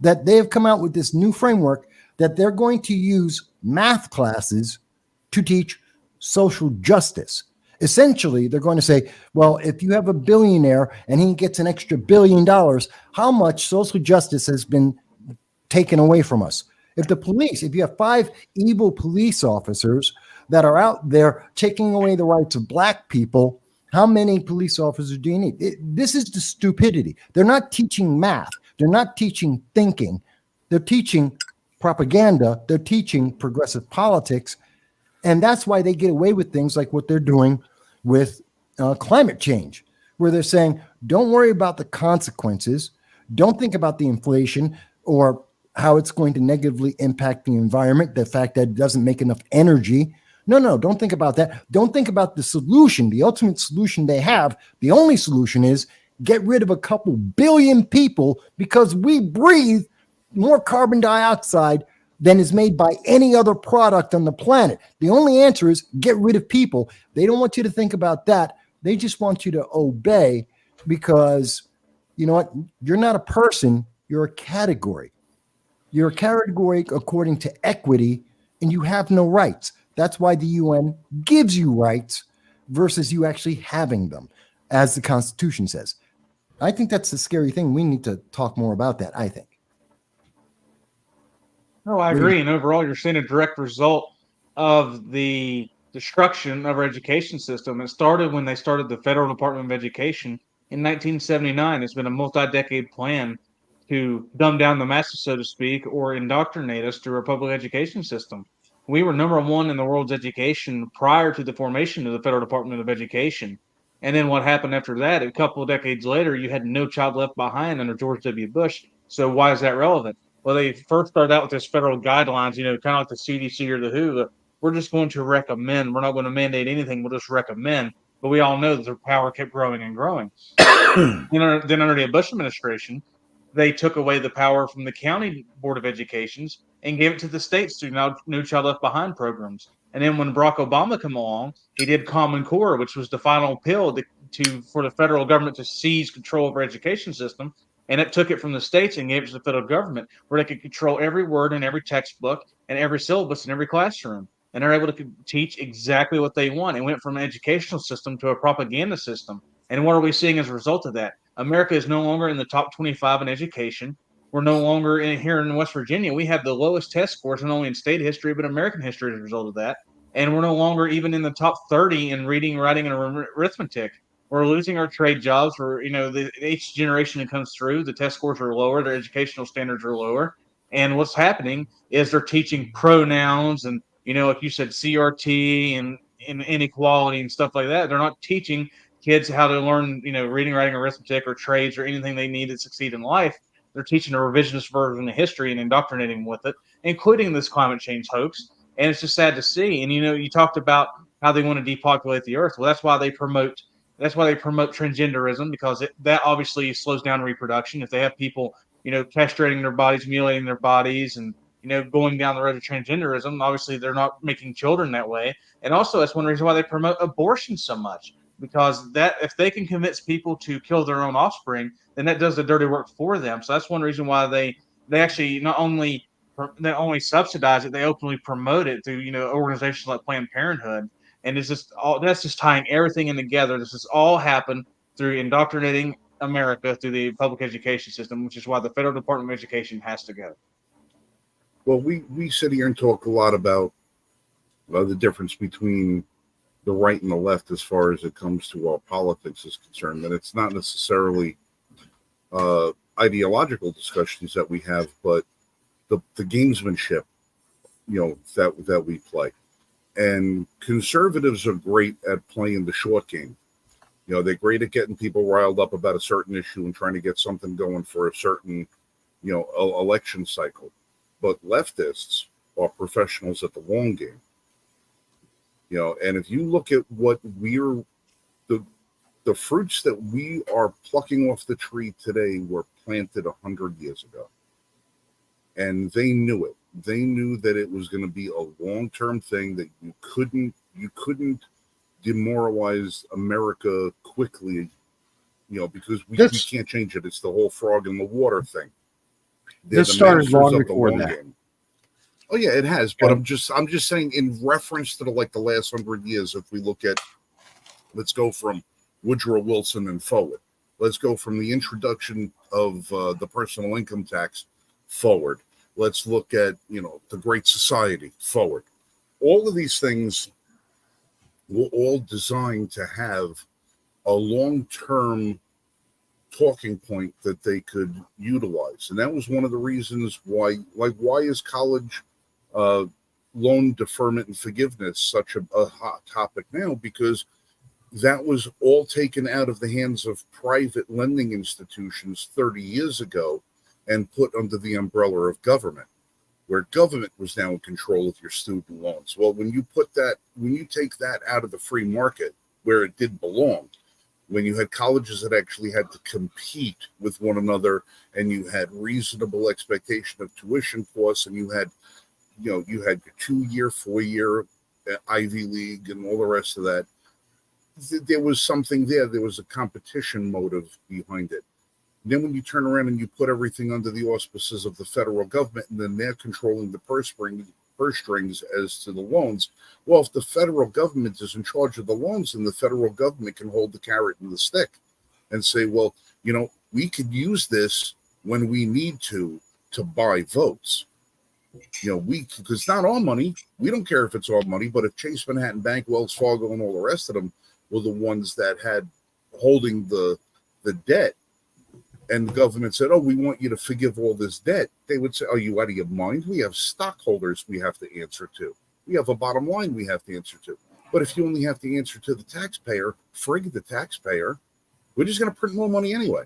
that they have come out with this new framework that they're going to use math classes to teach social justice. Essentially, they're going to say, well, if you have a billionaire and he gets an extra $1 billion, how much social justice has been taken away from us? If you have 5 evil police officers that are out there taking away the rights of black people, how many police officers do you need? This is the stupidity. They're not teaching math. They're not teaching thinking. They're teaching propaganda. They're teaching progressive politics. And that's why they get away with things like what they're doing with climate change, where they're saying, don't worry about the consequences. Don't think about the inflation or how it's going to negatively impact the environment, the fact that it doesn't make enough energy. No, don't think about that. Don't think about the solution. The ultimate solution they have, the only solution is get rid of a couple billion people because we breathe more carbon dioxide than is made by any other product on the planet. The only answer is get rid of people. They don't want you to think about that. They just want you to obey because, you know what? You're not a person. You're a category. You're a category according to equity, and you have no rights. That's why the UN gives you rights versus you actually having them, as the Constitution says. I think that's the scary thing. We need to talk more about that, I think. No, I agree. And overall, you're seeing a direct result of the destruction of our education system. It started when they started the Federal Department of Education in 1979. It's been a multi-decade plan to dumb down the masses, so to speak, or indoctrinate us through our public education system. We were number one in the world's education prior to the formation of the Federal Department of Education. And then what happened after that? A couple of decades later, you had No Child Left Behind under George W. Bush. So why is that relevant? Well, they first started out with this federal guidelines, kind of like the CDC or the WHO. We're just going to recommend. We're not going to mandate anything. We'll just recommend. But we all know that their power kept growing and growing. Then under the Bush administration, they took away the power from the county board of educations and gave it to the states through No Child Left Behind programs. And then when Barack Obama came along, he did Common Core, which was the final pill for the federal government to seize control of our education system. And it took it from the states and gave it to the federal government, where they could control every word in every textbook and every syllabus in every classroom. And they're able to teach exactly what they want. It went from an educational system to a propaganda system. And what are we seeing as a result of that? America is no longer in the top 25 in education. We're no longer here in West Virginia. We have the lowest test scores, not only in state history, but American history as a result of that. And we're no longer even in the top 30 in reading, writing, and arithmetic. We're losing our trade jobs. Each generation that comes through, the test scores are lower, their educational standards are lower. And what's happening is they're teaching pronouns and, like you said, CRT and inequality and stuff like that. They're not teaching kids how to learn, reading, writing, arithmetic, or trades, or anything they need to succeed in life. They're teaching a revisionist version of history and indoctrinating with it, including this climate change hoax. And it's just sad to see. And you talked about how they want to depopulate the earth. Well, that's why they promote transgenderism, because that obviously slows down reproduction. If they have people, castrating their bodies, mutilating their bodies, and going down the road of transgenderism, obviously they're not making children that way. And also, that's one reason why they promote abortion so much, because that if they can convince people to kill their own offspring, then that does the dirty work for them. So that's one reason why they actually not only subsidize it, they openly promote it through organizations like Planned Parenthood. And it's just that's just tying everything in together. This has all happened through indoctrinating America through the public education system, which is why the Federal Department of Education has to go. Well, we sit here and talk a lot about the difference between the right and the left as far as it comes to our politics is concerned, and it's not necessarily ideological discussions that we have, but the gamesmanship, that we play. And conservatives are great at playing the short game. They're great at getting people riled up about a certain issue and trying to get something going for a certain, election cycle. But leftists are professionals at the long game. And if you look at what the fruits that we are plucking off the tree today were planted 100 years ago. And they knew it. They knew that it was going to be a long-term thing, that you couldn't demoralize America quickly, because we can't change it. It's the whole frog in the water thing. This started long before that. Game. Oh yeah, it has. But I'm just saying, in reference to the last 100 years, if we look at, let's go from Woodrow Wilson and forward. Let's go from the introduction of the personal income tax forward. Let's look at, the Great Society forward. All of these things were all designed to have a long-term talking point that they could utilize. And that was one of the reasons why is college loan deferment and forgiveness such a hot topic now? Because that was all taken out of the hands of private lending institutions 30 years ago and put under the umbrella of government, where government was now in control of your student loans. Well, when you take that out of the free market where it did belong, when you had colleges that actually had to compete with one another, and you had reasonable expectation of tuition costs, and you had your 2-year, 4-year Ivy League and all the rest of that, there was something there. There was a competition motive behind it. Then when you turn around and you put everything under the auspices of the federal government, and then they're controlling the purse strings as to the loans. Well, if the federal government is in charge of the loans, then the federal government can hold the carrot and the stick and say, well, We could use this when we need to buy votes. Because not all money, we don't care if it's all money, but if Chase Manhattan Bank, Wells Fargo, and all the rest of them were the ones that had holding the debt, and the government said, "Oh, we want you to forgive all this debt," they would say, "Are you out of your mind? We have stockholders we have to answer to. We have a bottom line we have to answer to. But if you only have to answer to the taxpayer, frig the taxpayer. We're just going to print more money anyway.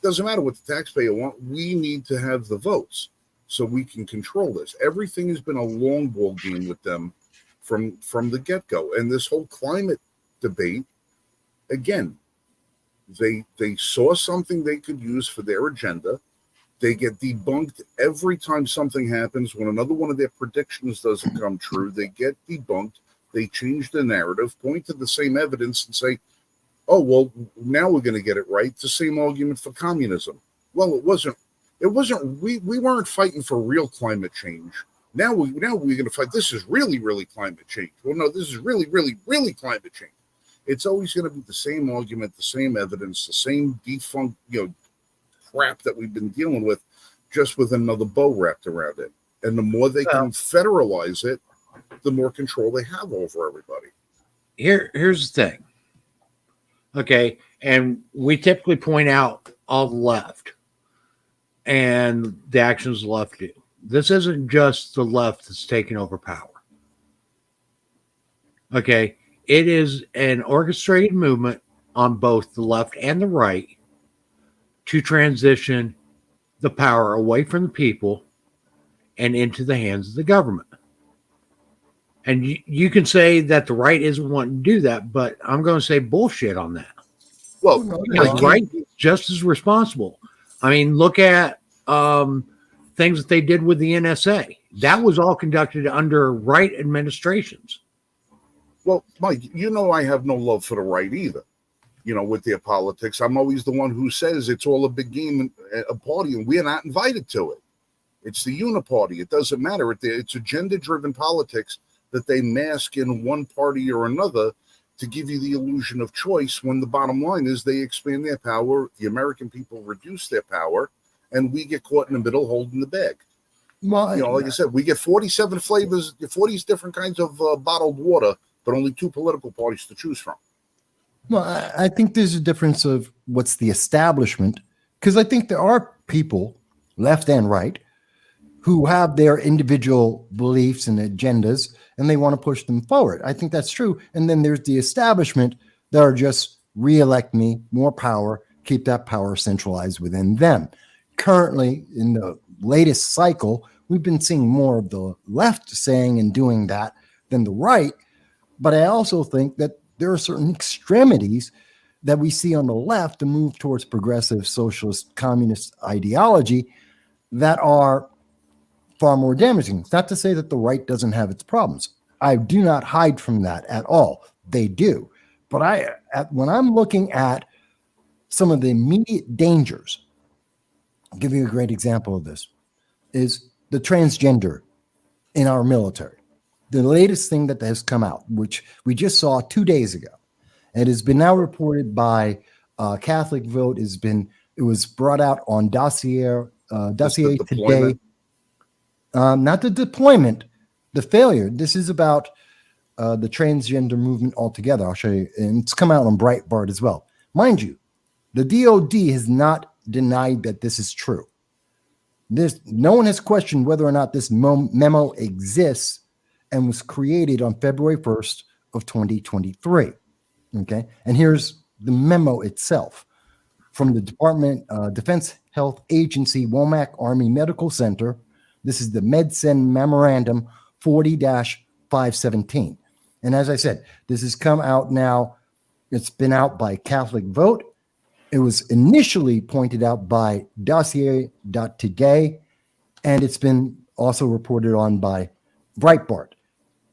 Doesn't matter what the taxpayer wants. We need to have the votes so we can control this." Everything has been a long ball game with them from the get-go. And this whole climate debate, again, they saw something they could use for their agenda. They get debunked every time something happens. When another one of their predictions doesn't come true, they get debunked. They change the narrative, point to the same evidence, and say, "Oh, well, now we're going to get it right." It's the same argument for communism. Well, it wasn't. We weren't fighting for real climate change. Now we're going to fight. This is really, really climate change. Well, no, this is really, really, really climate change. It's always going to be the same argument, the same evidence, the same defunct, crap that we've been dealing with, just with another bow wrapped around it. And the more they can federalize it, the more control they have over everybody. Here's the thing. Okay, and we typically point out all the left and the actions the left do. This isn't just the left that's taking over power. Okay, it is an orchestrated movement on both the left and the right to transition the power away from the people and into the hands of the government. And you can say that the right isn't wanting to do that, but I'm going to say bullshit on that. Well, Because right is just as responsible. I mean, look at things that they did with the NSA. That was all conducted under right administrations. Well, Mike, I have no love for the right either. With their politics, I'm always the one who says it's all a big game, a party, and we're not invited to it. It's the uniparty. It doesn't matter. It's agenda-driven politics that they mask in one party or another to give you the illusion of choice, when the bottom line is they expand their power, the American people reduce their power, and we get caught in the middle holding the bag. Well, like I said, we get 47 flavors, 40 different kinds of bottled water, but only two political parties to choose from. Well, I think there's a difference of what's the establishment, because I think there are people, left and right, who have their individual beliefs and agendas, and they want to push them forward. I think that's true. And then there's the establishment that are just reelect me, more power, keep that power centralized within them. Currently, in the latest cycle, we've been seeing more of the left saying and doing that than the right. But I also think that there are certain extremities that we see on the left to move towards progressive socialist communist ideology that are far more damaging. It's not to say that the right doesn't have its problems. I do not hide from that at all. They do. But when I'm looking at some of the immediate dangers, I'll give you a great example of this, is the transgender in our military. The latest thing that has come out, which we just saw 2 days ago, it has been now reported by Catholic Vote. It was brought out on Dossier Today. Not the deployment, the failure. This is about the transgender movement altogether. I'll show you, and it's come out on Breitbart as well. Mind you, the DOD has not denied that this is true. No one has questioned whether or not this memo exists and was created on February 1st of 2023. Okay, and here's the memo itself from the Defense Health Agency, Womack Army Medical Center. This is the MedSend Memorandum 40-517. And as I said, this has come out now. It's been out by Catholic Vote. It was initially pointed out by Dossier.Today, and it's been also reported on by Breitbart.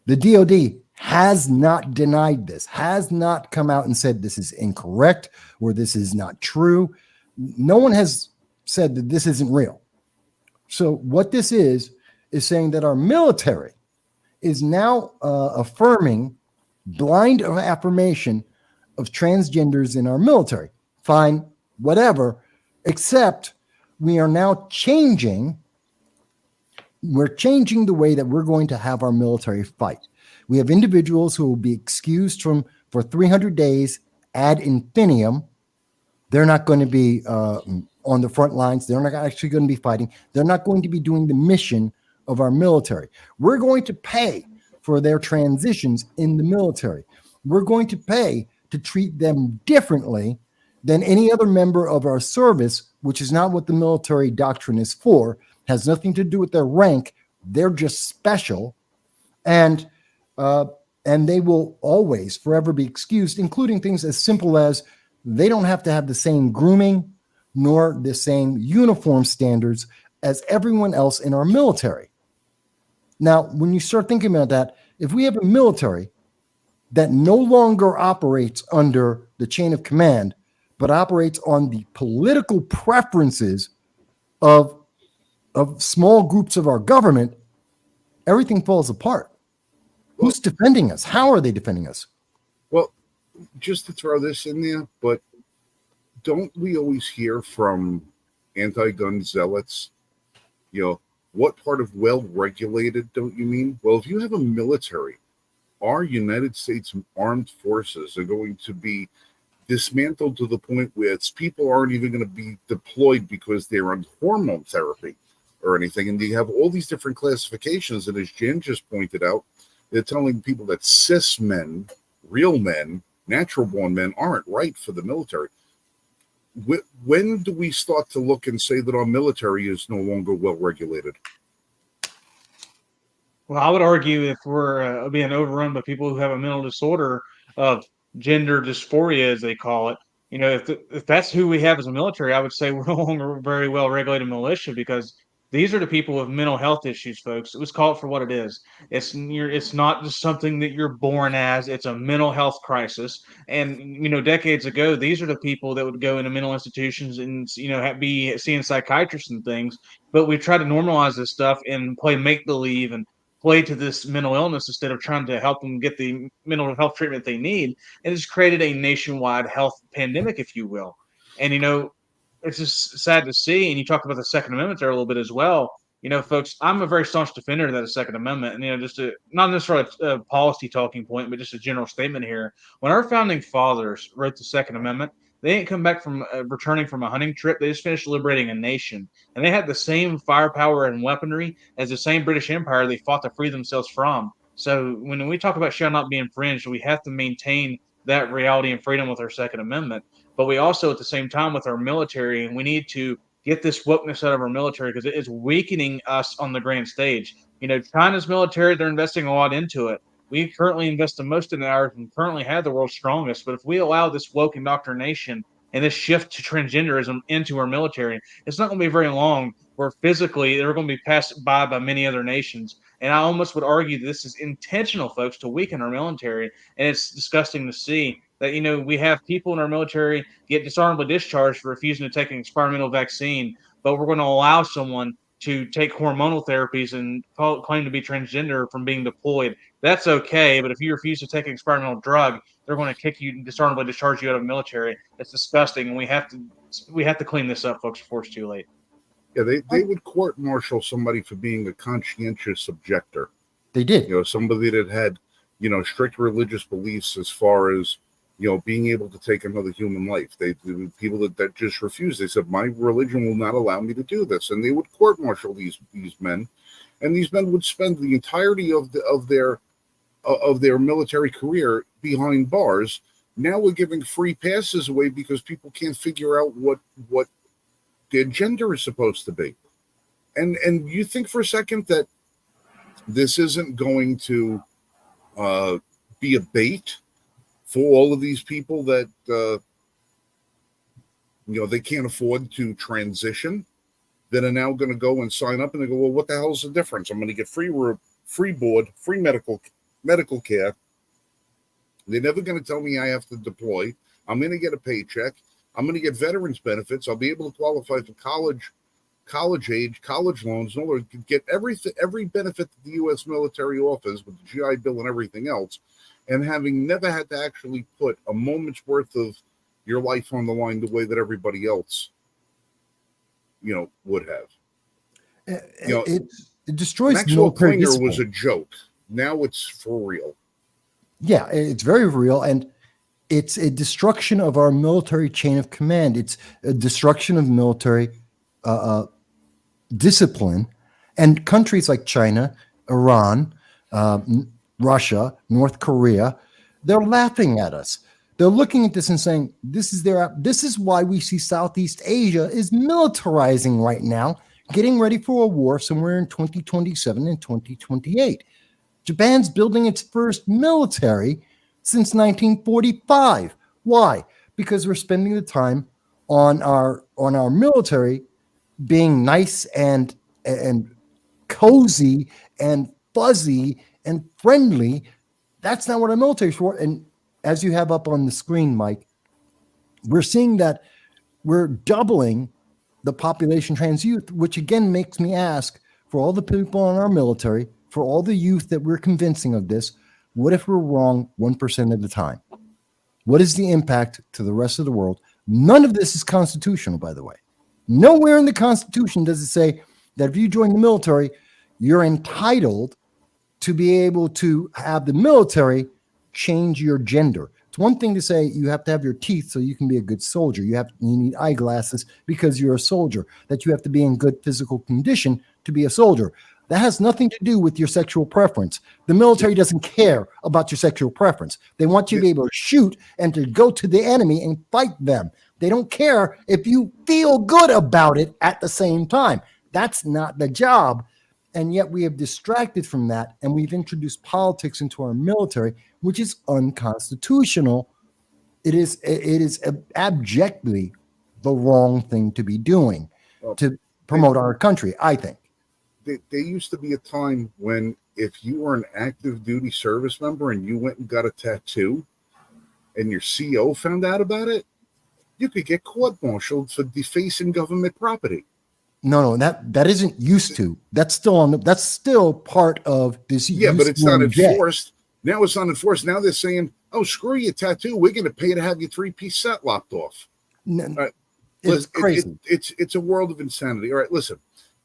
The DOD has not denied this, has not come out and said this is incorrect or this is not true. No one has said that this isn't real. So what this is saying that our military is now affirming blind affirmation of transgenders in our military. Fine, whatever, except we are now changing. We're changing the way that we're going to have our military fight. We have individuals who will be excused for 300 days ad infinitum. They're not going to be on the front lines. They're not actually going to be fighting. They're not going to be doing the mission of our military. We're going to pay for their transitions in the military. We're going to pay to treat them differently than any other member of our service, which is not what the military doctrine is for. Has nothing to do with their rank. They're just special, and they will always, forever be excused, including things as simple as they don't have to have the same grooming nor the same uniform standards as everyone else in our military. Now, when you start thinking about that, if we have a military that no longer operates under the chain of command, but operates on the political preferences of small groups of our government, everything falls apart. Who's defending us? How are they defending us? Well, just to throw this in there, but don't we always hear from anti-gun zealots, what part of well-regulated don't you mean? Well, if you have a military, our United States armed forces are going to be dismantled to the point where its people aren't even going to be deployed because they're on hormone therapy or anything. And you have all these different classifications. And as Jen just pointed out, they're telling people that cis men, real men, natural-born men aren't right for the military. When do we start to look and say that our military is no longer well-regulated? Well, I would argue if we're being overrun by people who have a mental disorder of gender dysphoria, as they call it, if that's who we have as a military, I would say we're no longer a very well regulated militia, because these are the people with mental health issues, folks. Let's call it for what it is. It's not just something that you're born as. It's a mental health crisis. And decades ago, these are the people that would go into mental institutions and be seeing psychiatrists and things. But we try to normalize this stuff and play make believe and play to this mental illness instead of trying to help them get the mental health treatment they need. And it's created a nationwide health pandemic, if you will. And it's just sad to see. And you talked about the Second Amendment there a little bit as well. Folks, I'm a very staunch defender of that Second Amendment. And, just not necessarily a policy talking point, but just a general statement here. When our founding fathers wrote the Second Amendment, they didn't come back from returning from a hunting trip. They just finished liberating a nation. And they had the same firepower and weaponry as the same British Empire they fought to free themselves from. So when we talk about shall not be infringed, we have to maintain that reality and freedom with our Second Amendment. But we also, at the same time, with our military, we need to get this wokeness out of our military, because it is weakening us on the grand stage. China's military, they're investing a lot into it. We currently invest the most in ours and currently have the world's strongest. But if we allow this woke indoctrination and this shift to transgenderism into our military, it's not going to be very long where physically they're going to be passed by many other nations. And I almost would argue that this is intentional, folks, to weaken our military. And it's disgusting to see that, we have people in our military get dishonorably discharged for refusing to take an experimental vaccine, but we're going to allow someone to take hormonal therapies and claim to be transgender from being deployed. That's okay, but if you refuse to take an experimental drug, they're going to kick you and dishonorably discharge you out of the military. That's disgusting, and we have to clean this up, folks, before it's too late. Yeah, they would court-martial somebody for being a conscientious objector. They did. Somebody that had, strict religious beliefs as far as, being able to take another human life. The people that just refused. They said, my religion will not allow me to do this. And they would court-martial these men. And these men would spend the entirety of their military career behind bars. Now we're giving free passes away because people can't figure out what their gender is supposed to be. And you think for a second that this isn't going to be a bait for all of these people that they can't afford to transition, that are now going to go and sign up, and they go, well, what the hell is the difference? I'm going to get free board, free medical care. They're never going to tell me I have to deploy. I'm going to get a paycheck. I'm going to get veterans benefits. I'll be able to qualify for college loans, in order to get every benefit that the U.S. military offers with the GI Bill and everything else, and having never had to actually put a moment's worth of your life on the line the way that everybody else, would have. It destroys Maxwell military Klinger discipline. was a joke. Now it's for real. Yeah, it's very real, and it's a destruction of our military chain of command. It's a destruction of military discipline, and countries like China, Iran, Russia, North Korea, they're laughing at us. They're looking at this and saying, this is why we see Southeast Asia is militarizing right now, getting ready for a war somewhere in 2027 and 2028. Japan's building its first military since 1945. Why? Because we're spending the time on our military being nice and cozy and fuzzy and friendly. That's not what our military is for. And as you have up on the screen, Mike, we're seeing that we're doubling the population trans youth, which again makes me ask, for all the people in our military, for all the youth that we're convincing of this, what if we're wrong 1% of the time? What is the impact to the rest of the world? None of this is constitutional, by the way. Nowhere in the Constitution does it say that if you join the military, you're entitled to be able to have the military change your gender. It's one thing to say you have to have your teeth so you can be a good soldier. You need eyeglasses because you're a soldier, that you have to be in good physical condition to be a soldier. That has nothing to do with your sexual preference. The military doesn't care about your sexual preference. They want you to be able to shoot and to go to the enemy and fight them. They don't care if you feel good about it at the same time. That's not the job. And yet we have distracted from that, and we've introduced politics into our military, which is unconstitutional. It is abjectly the wrong thing to be doing to promote our country, I think. There used to be a time when if you were an active duty service member and you went and got a tattoo and your CO found out about it, you could get court-martialed for defacing government property. No, that isn't used to. That's still part of this. Yeah, but it's not enforced. Now it's not enforced. Now they're saying, "Oh, screw your tattoo. We're going to pay to have your 3-piece set lopped off." No, it's crazy. It's a world of insanity. All right, listen.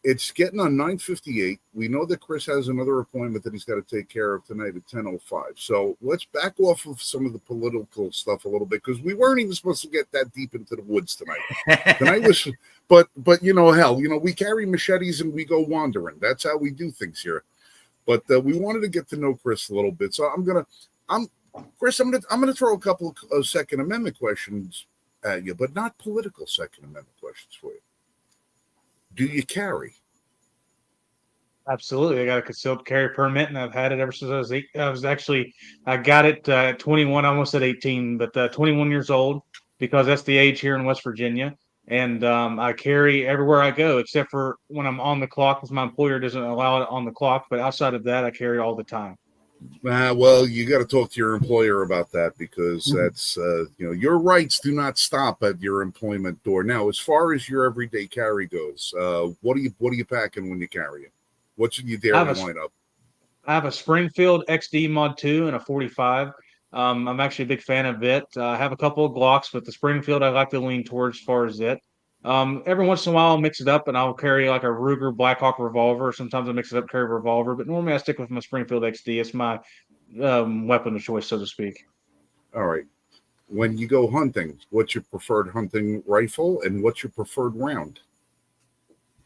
It's getting on 9:58. We know that Chris has another appointment that he's got to take care of tonight at 10:05. So let's back off of some of the political stuff a little bit, because we weren't even supposed to get that deep into the woods tonight. Tonight was, but hell, we carry machetes and we go wandering. That's how we do things here. But we wanted to get to know Chris a little bit. So I'm gonna throw a couple of Second Amendment questions at you, but not political Second Amendment questions for you. Do you carry? Absolutely. I got a concealed carry permit, and I've had it ever since I got it at 21, almost at 18, but 21 years old, because that's the age here in West Virginia. And I carry everywhere I go, except for when I'm on the clock, because my employer doesn't allow it on the clock. But outside of that, I carry all the time. Well, you got to talk to your employer about that, because that's your rights do not stop at your employment door. Now, as far as your everyday carry goes, what are you packing when you carry it? What's in your daily lineup? I have a Springfield XD Mod 2 and a 45. I'm actually a big fan of it. I have a couple of Glocks, but the Springfield I like to lean towards as far as it. Every once in a while, I'll mix it up, and I'll carry like a Ruger Blackhawk revolver. Sometimes I mix it up, carry a revolver, but normally I stick with my Springfield XD. It's my weapon of choice, so to speak. All right. When you go hunting, what's your preferred hunting rifle, and what's your preferred round?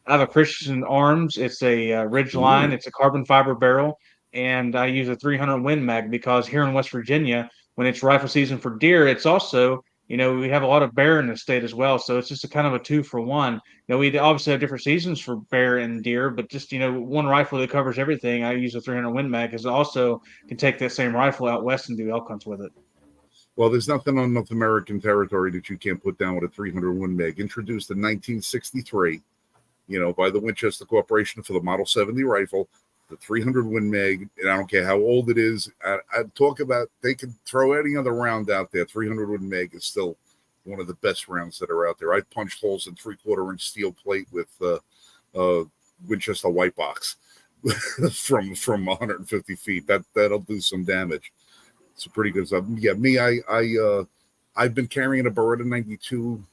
I have a Christian Arms. It's a Ridgeline. It's a carbon fiber barrel, and I use a 300 Win Mag, because here in West Virginia, when it's rifle season for deer, it's also, we have a lot of bear in the state as well. So it's just a kind of a 2-for-1. We obviously have different seasons for bear and deer, but just, one rifle that covers everything. I use a 300 Win Mag, because I also can take that same rifle out west and do elk hunts with it. Well, there's nothing on North American territory that you can't put down with a 300 Win Mag. Introduced in 1963, by the Winchester Corporation for the Model 70 rifle, the 300 Win Mag, and I don't care how old it is. I talk about, they can throw any other round out there. 300 Win Mag is still one of the best rounds that are out there. I punched holes in 3/4-inch steel plate with Winchester white box from 150 feet. That'll do some damage. It's a pretty good stuff. Yeah, me, I I've been carrying a Beretta 92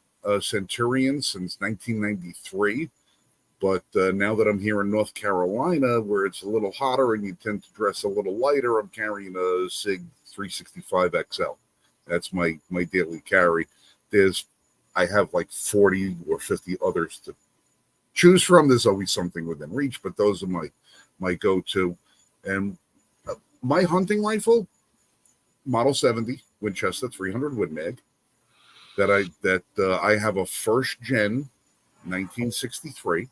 Centurion since 1993. But now that I'm here in North Carolina, where it's a little hotter and you tend to dress a little lighter, I'm carrying a SIG 365 XL. That's my daily carry. I have like 40 or 50 others to choose from. There's always something within reach, but those are my go-to. And my hunting rifle, Model 70 Winchester 300 Win Mag, that I have a first gen 1963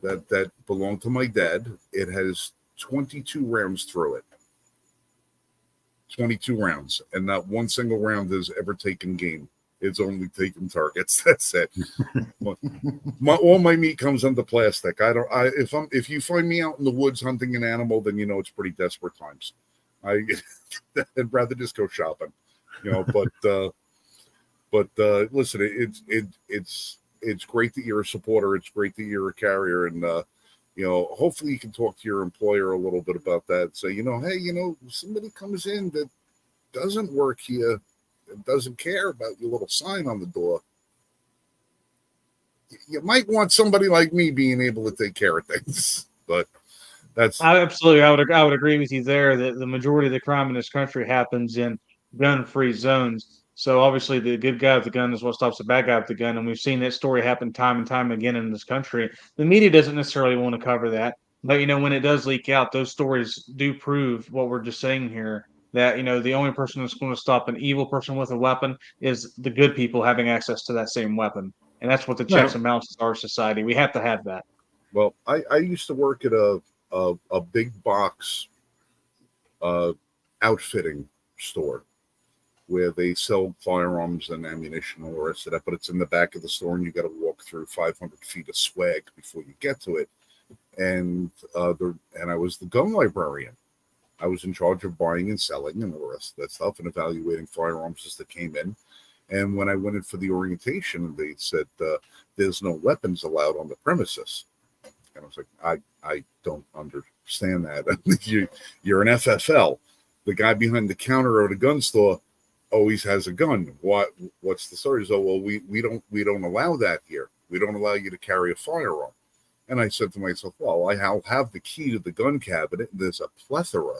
that belonged to my dad. It has 22 rounds through it. 22 rounds, and not one single round has ever taken game. It's only taken targets. That's it. All my meat comes under plastic. If you find me out in the woods hunting an animal, then you know it's pretty desperate times. I'd rather just go shopping, But listen, it's great that you're a supporter. It's great that you're a carrier, and hopefully you can talk to your employer a little bit about that. Say, hey, somebody comes in that doesn't work here, and doesn't care about your little sign on the door. You might want somebody like me being able to take care of things, but that's I would agree with you there that the majority of the crime in this country happens in gun-free zones. So obviously, the good guy with the gun is what stops the bad guy with the gun, and we've seen that story happen time and time again in this country. The media doesn't necessarily want to cover that, but when it does leak out, those stories do prove what we're just saying here. That the only person that's going to stop an evil person with a weapon is the good people having access to that same weapon, and that's what the checks and balances of our society. We have to have that. Well, I used to work at a big box outfitting store where they sell firearms and ammunition and all the rest of that, but it's in the back of the store and you got to walk through 500 feet of swag before you get to it. And I was the gun librarian. I was in charge of buying and selling and all the rest of that stuff and evaluating firearms as they came in. And when I went in for the orientation, they said, there's no weapons allowed on the premises. And I was like, I don't understand that. You're an FFL. The guy behind the counter at a gun store always has a gun. What's the story? So, well, we don't allow that here. We don't allow you to carry a firearm. And I said to myself, well, I'll have the key to the gun cabinet. There's a plethora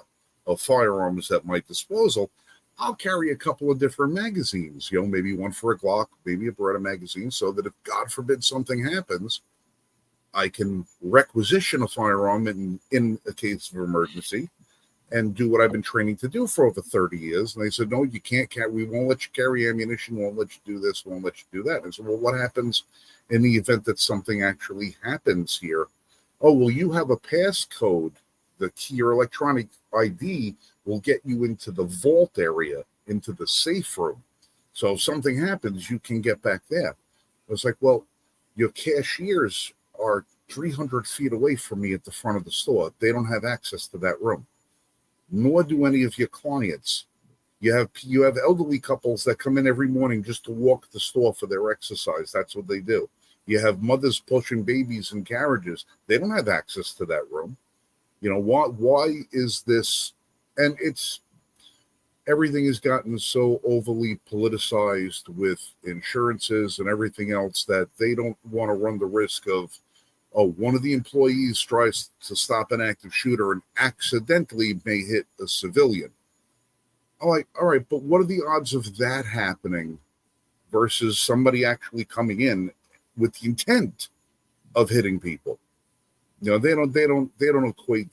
of firearms at my disposal. I'll carry a couple of different magazines, maybe one for a Glock, maybe a Beretta magazine, so that if God forbid something happens, I can requisition a firearm in a case of emergency and do what I've been training to do for over 30 years. And they said, no, you can't carry, we won't let you carry ammunition, won't let you do this, won't let you do that. And I said, well, what happens in the event that something actually happens here? Oh, well, you have a passcode. Your electronic ID will get you into the vault area, into the safe room. So if something happens, you can get back there. I was like, well, your cashiers are 300 feet away from me at the front of the store. They don't have access to that room. Nor do any of your clients. You have elderly couples that come in every morning just to walk the store for their exercise. That's what they do. You have mothers pushing babies in carriages. They don't have access to that room. Why is this? And everything has gotten so overly politicized with insurances and everything else that they don't want to run the risk of, one of the employees tries to stop an active shooter and accidentally may hit a civilian. All right, but what are the odds of that happening versus somebody actually coming in with the intent of hitting people? They don't equate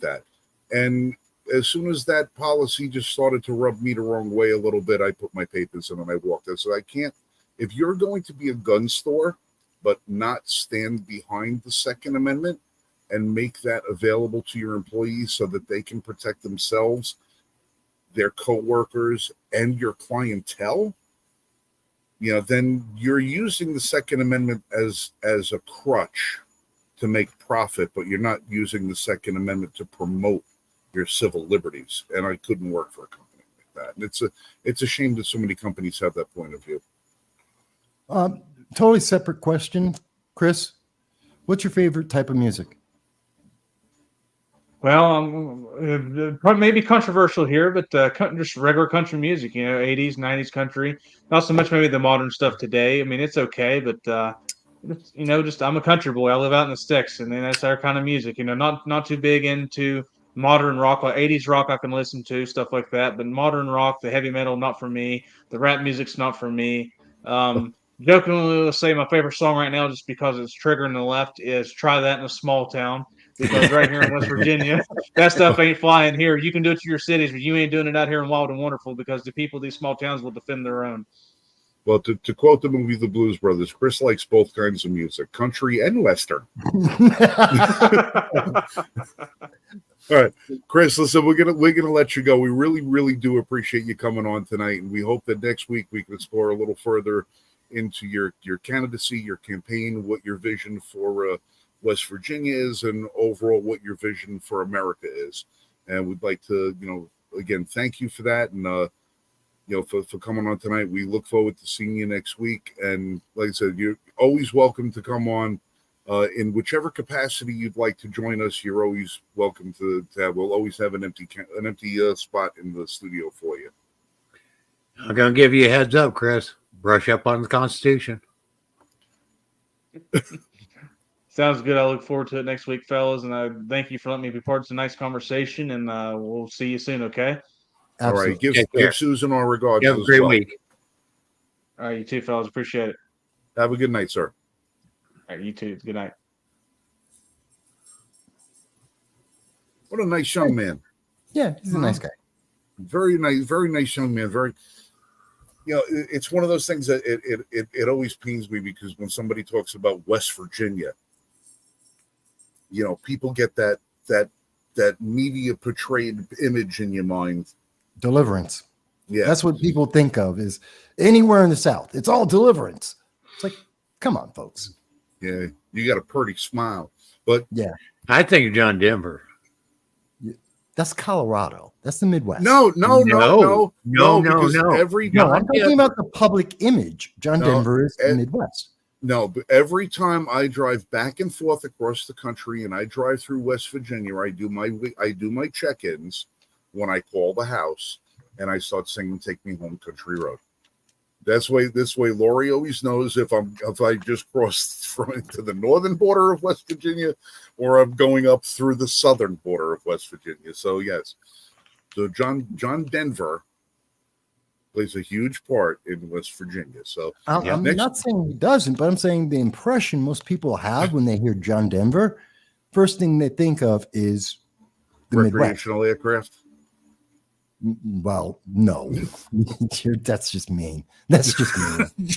that. And as soon as that policy just started to rub me the wrong way a little bit, I put my papers in and I walked out. So I can't, if you're going to be a gun store, but not stand behind the Second Amendment and make that available to your employees so that they can protect themselves, their coworkers, and your clientele, then you're using the Second Amendment as a crutch to make profit, but you're not using the Second Amendment to promote your civil liberties. And I couldn't work for a company like that. And it's a shame that so many companies have that point of view. Totally separate question, Chris. What's your favorite type of music? Well, probably maybe controversial here, but just regular country music, 80s, 90s country. Not so much maybe the modern stuff today. I mean, it's okay, but just I'm a country boy. I live out in the sticks, and then that's our kind of music. Not too big into modern rock, like 80s rock. I can listen to stuff like that, but modern rock, the heavy metal, not for me. The rap music's not for me. Jokingly, let's say my favorite song right now, just because it's triggering the left, is "Try That in a Small Town." Because right here in West Virginia, that stuff ain't flying here. You can do it to your cities, but you ain't doing it out here in Wild and Wonderful, because the people of these small towns will defend their own. Well, to quote the movie The Blues Brothers, Chris likes both kinds of music, country and western. All right, Chris, listen, we're gonna let you go. We really, really do appreciate you coming on tonight, and we hope that next week we can explore a little further into your candidacy, your campaign, what your vision for West Virginia is, and overall what your vision for America is. And we'd like to, again, thank you for that, and for coming on tonight. We look forward to seeing you next week. And like I said, you're always welcome to come on in whichever capacity you'd like to join us. You're always welcome to have. We'll always have an empty spot in the studio for you. I'm gonna give you a heads up, Chris. Brush up on the Constitution. Sounds good. I look forward to it next week, fellas. And I thank you for letting me be part of the nice conversation. And we'll see you soon, okay? Absolutely. All right. Give Susan our regards. Have a great week. All right, you too, fellas. Appreciate it. Have a good night, sir. All right, you too. Good night. What a nice young man. Yeah, he's a nice guy. Very nice young man. It's one of those things that it always pains me, because when somebody talks about West Virginia, people get that media portrayed image in your mind. Deliverance. Yeah. That's what people think of, is anywhere in the South. It's all deliverance. It's like, come on, folks. Yeah. You got a pretty smile. But yeah, I think of John Denver. That's Colorado. That's the Midwest. No. Because I'm talking about the public image. John Denver is the Midwest. No, but every time I drive back and forth across the country and I drive through West Virginia, I do my check-ins when I call the house, and I start singing "Take Me Home, Country Road." This way, Lori always knows if I just crossed to the northern border of West Virginia, or I'm going up through the southern border of West Virginia. So yes, so John Denver plays a huge part in West Virginia. So I'm not saying he doesn't, but I'm saying the impression most people have when they hear John Denver, first thing they think of is the recreational Midwest. Aircraft. Well, no, that's just mean. That's just mean.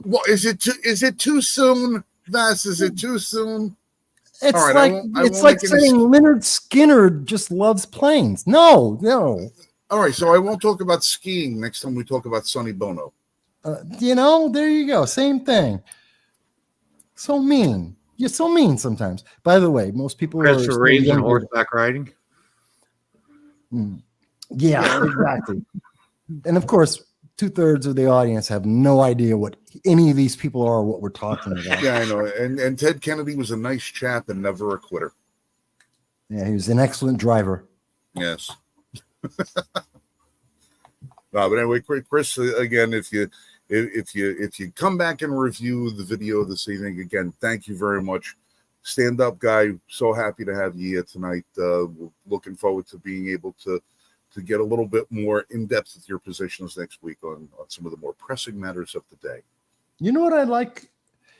Well, is it too soon, Vass? Is it too soon? It's right, it's like saying Leonard Skinner just loves planes. No. All right, so I won't talk about skiing next time we talk about Sonny Bono. There you go. Same thing. So mean. You're so mean sometimes. By the way, most people Chris are raising horseback riding. Yeah, exactly. And of course, 2/3 of the audience have no idea what any of these people are, or what we're talking about. Yeah, I know. And Ted Kennedy was a nice chap and never a quitter. Yeah, he was an excellent driver. Yes. No, but anyway, Chris, again, if you come back and review the video this evening, again, thank you very much. Stand up guy, so happy to have you here tonight. We're looking forward to being able to get a little bit more in depth with your positions next week on some of the more pressing matters of the day. You know what I like?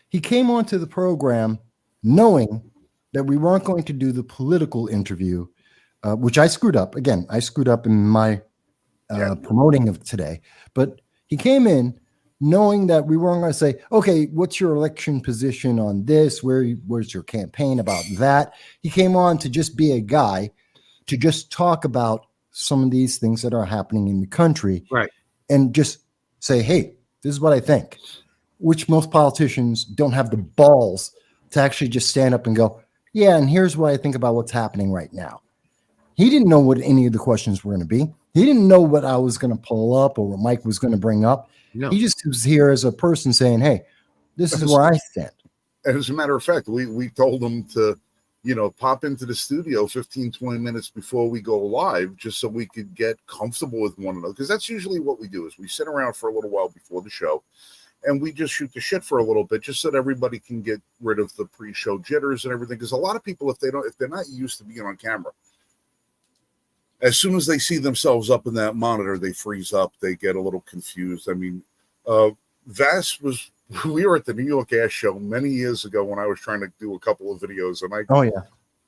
He came onto the program knowing that we weren't going to do the political interview, which I screwed up. Again, I screwed up in my promoting of today. But he came in knowing that we weren't going to say, okay, what's your election position on this? Where's your campaign about that? He came on to just be a guy, to just talk about some of these things that are happening in the country. Right. And just say, hey, this is what I think, which most politicians don't have the balls to actually just stand up and go, yeah, and here's what I think about what's happening right now. He didn't know what any of the questions were going to be. He didn't know what I was going to pull up or what Mike was going to bring up. No. He just was here as a person saying, hey, this is where I stand. As a matter of fact, we told him to pop into the studio 15, 20 minutes before we go live, just so we could get comfortable with one another. Because that's usually what we do, is we sit around for a little while before the show and we just shoot the shit for a little bit, just so that everybody can get rid of the pre-show jitters and everything. Because a lot of people, if they're not used to being on camera, as soon as they see themselves up in that monitor, they freeze up, they get a little confused. I mean, we were at the New York Ash Show many years ago when I was trying to do a couple of videos, and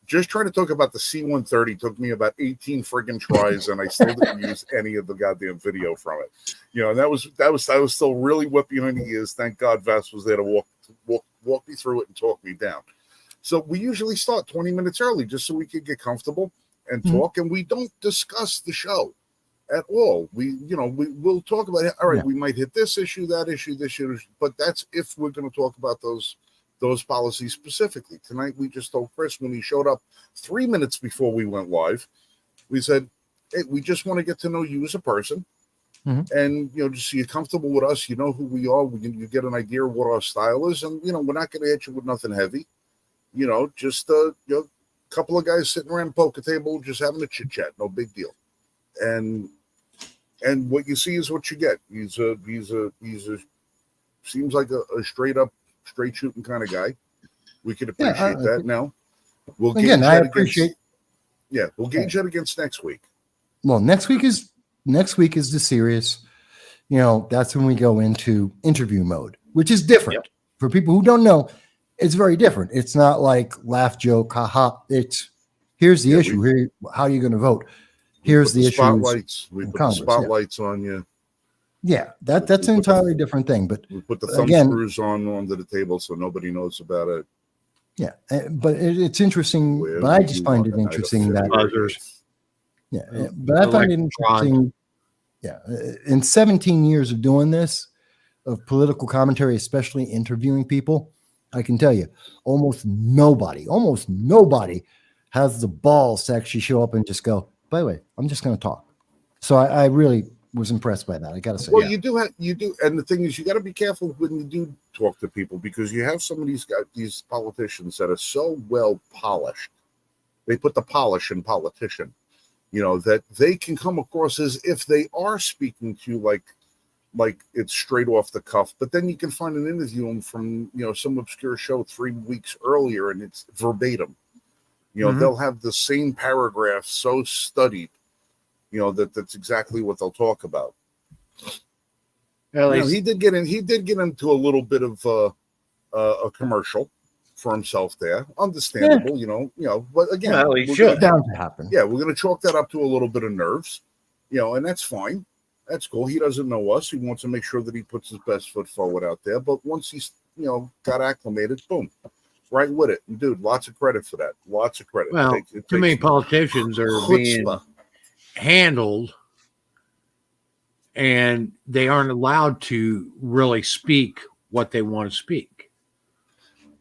just trying to talk about the C-130 took me about 18 friggin' tries, and I still didn't use any of the goddamn video from it. And I was still really whipping in the ears. Thank God Vass was there to walk me through it and talk me down. So we usually start 20 minutes early just so we could get comfortable and talk, and we don't discuss the show at all. We'll talk about it. All right, we might hit this issue, that issue, this issue, but that's if we're going to talk about those policies specifically. Tonight, we just told Chris when he showed up 3 minutes before we went live, we said, hey, we just want to get to know you as a person. And, just so you're comfortable with us, you know who we are, you get an idea of what our style is, and, we're not going to hit you with nothing heavy. Just a couple of guys sitting around poker table, just having a chit chat, no big deal. And what you see is what you get. He's a seems like a straight shooting kind of guy. We could appreciate that. Now we'll gauge that against next week. Well, next week is the serious. That's when we go into interview mode, which is different for people who don't know. It's very different. It's not like laugh, joke, haha. It's here's the issue. Here, how are you going to vote? Here's the issue. Spotlights. We put the spotlights on you. Yeah, that's an entirely different thing. But we put the thumb screws onto the table so nobody knows about it. Yeah, but it's interesting. But I just find it interesting that. But I find it interesting. Yeah, in 17 years of doing this, of political commentary, especially interviewing people, I can tell you, almost nobody has the balls to actually show up and just go, by the way, I'm just going to talk. So I really was impressed by that. I got to say. Well, you do. And the thing is, you got to be careful when you do talk to people, because you have some of these politicians that are so well polished. They put the polish in politician, that they can come across as if they are speaking to you like it's straight off the cuff. But then you can find an interview from, some obscure show 3 weeks earlier, and it's verbatim. They'll have the same paragraph so studied, that's exactly what they'll talk about. He did get into a little bit of a commercial for himself there. Understandable, but again, it's bound to happen. Yeah, we're going to chalk that up to a little bit of nerves, and that's fine. That's cool. He doesn't know us. He wants to make sure that he puts his best foot forward out there. But once he's, got acclimated, boom, right with it. And dude, lots of credit for that. Lots of credit. Well, too many politicians are being handled, and they aren't allowed to really speak what they want to speak.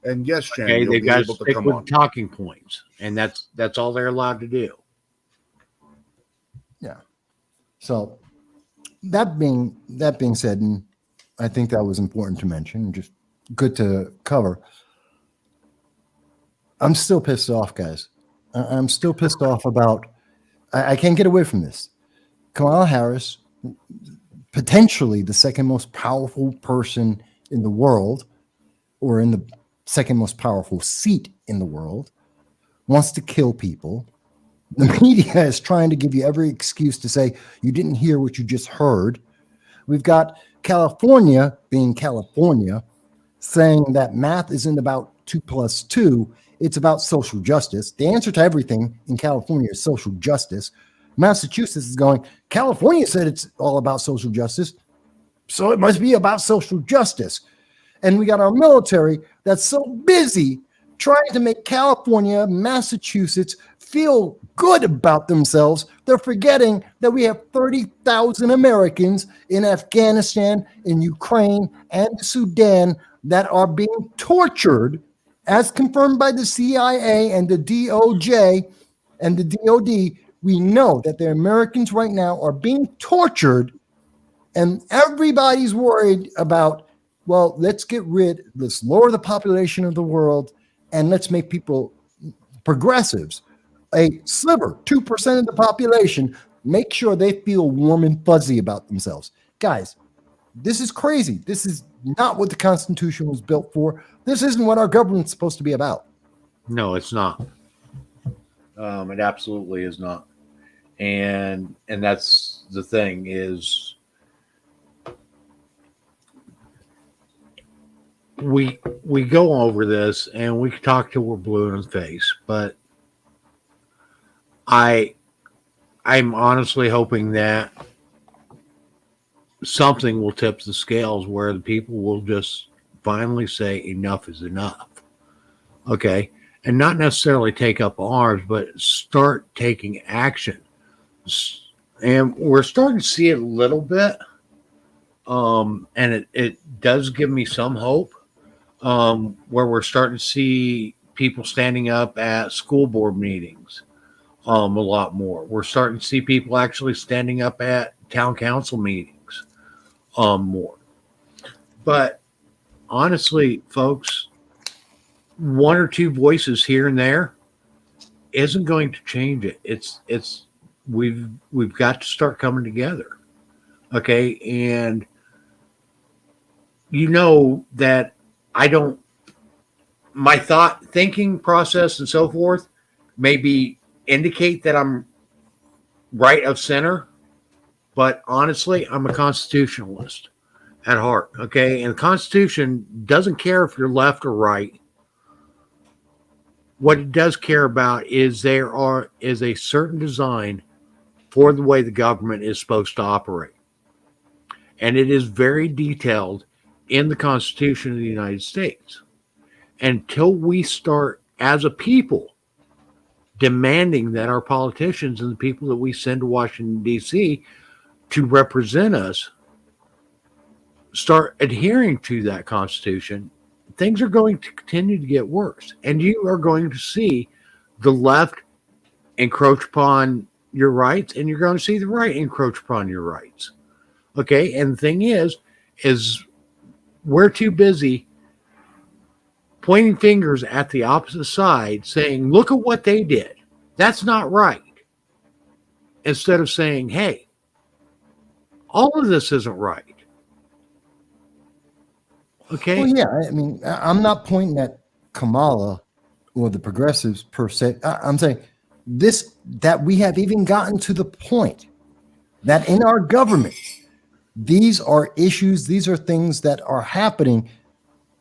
And yes, Jan, they got to stick with talking points, and that's all they're allowed to do. Yeah. So that being said, and I think that was important to mention, just good to cover. I'm still pissed off, guys. I'm still pissed off about. I can't get away from this. Kamala Harris, potentially the second most powerful person in the world, or in the second most powerful seat in the world, wants to kill people. The media is trying to give you every excuse to say you didn't hear what you just heard. We've got California being California, saying that math isn't about 2 + 2. It's about social justice. The answer to everything in California is social justice. Massachusetts is going, California said it's all about social justice, so it must be about social justice. And we got our military that's so busy trying to make California, Massachusetts feel good about themselves. They're forgetting that we have 30,000 Americans in Afghanistan, in Ukraine, and Sudan that are being tortured, as confirmed by the CIA and the DOJ and the DOD. We know that the Americans right now are being tortured, and everybody's worried about, well, let's lower the population of the world, and let's make people progressives, a sliver, 2% of the population, make sure they feel warm and fuzzy about themselves. Guys, this is crazy. This is not what the Constitution was built for. This isn't what our government's supposed to be about. No, it's not. It absolutely is not. And that's the thing is we go over this and we talk till we're blue in the face, but I'm honestly hoping that something will tip the scales where the people will just finally say enough is enough. Okay. And not necessarily take up arms, but start taking action. And we're starting to see it a little bit. And it does give me some hope. Where we're starting to see people standing up at school board meetings a lot more. We're starting to see people actually standing up at town council meetings more. But honestly, folks, one or two voices here and there isn't going to change it. We've got to start coming together. Okay. And you know that my thinking process and so forth maybe indicate that I'm right of center, but honestly, I'm a constitutionalist at heart. Okay. And the Constitution doesn't care if you're left or right. What it does care about is there is a certain design for the way the government is supposed to operate. And it is very detailed in the Constitution of the United States. Until we start as a people demanding that our politicians and the people that we send to Washington, D.C. to represent us start adhering to that Constitution, things are going to continue to get worse. And you are going to see the left encroach upon your rights, and you're going to see the right encroach upon your rights. Okay? And the thing is we're too busy pointing fingers at the opposite side saying, look at what they did. That's not right. Instead of saying, hey, all of this isn't right. Okay? Well, yeah, I mean, I'm not pointing at Kamala or the progressives per se. I'm saying that we have even gotten to the point that in our government, these are issues, these are things that are happening.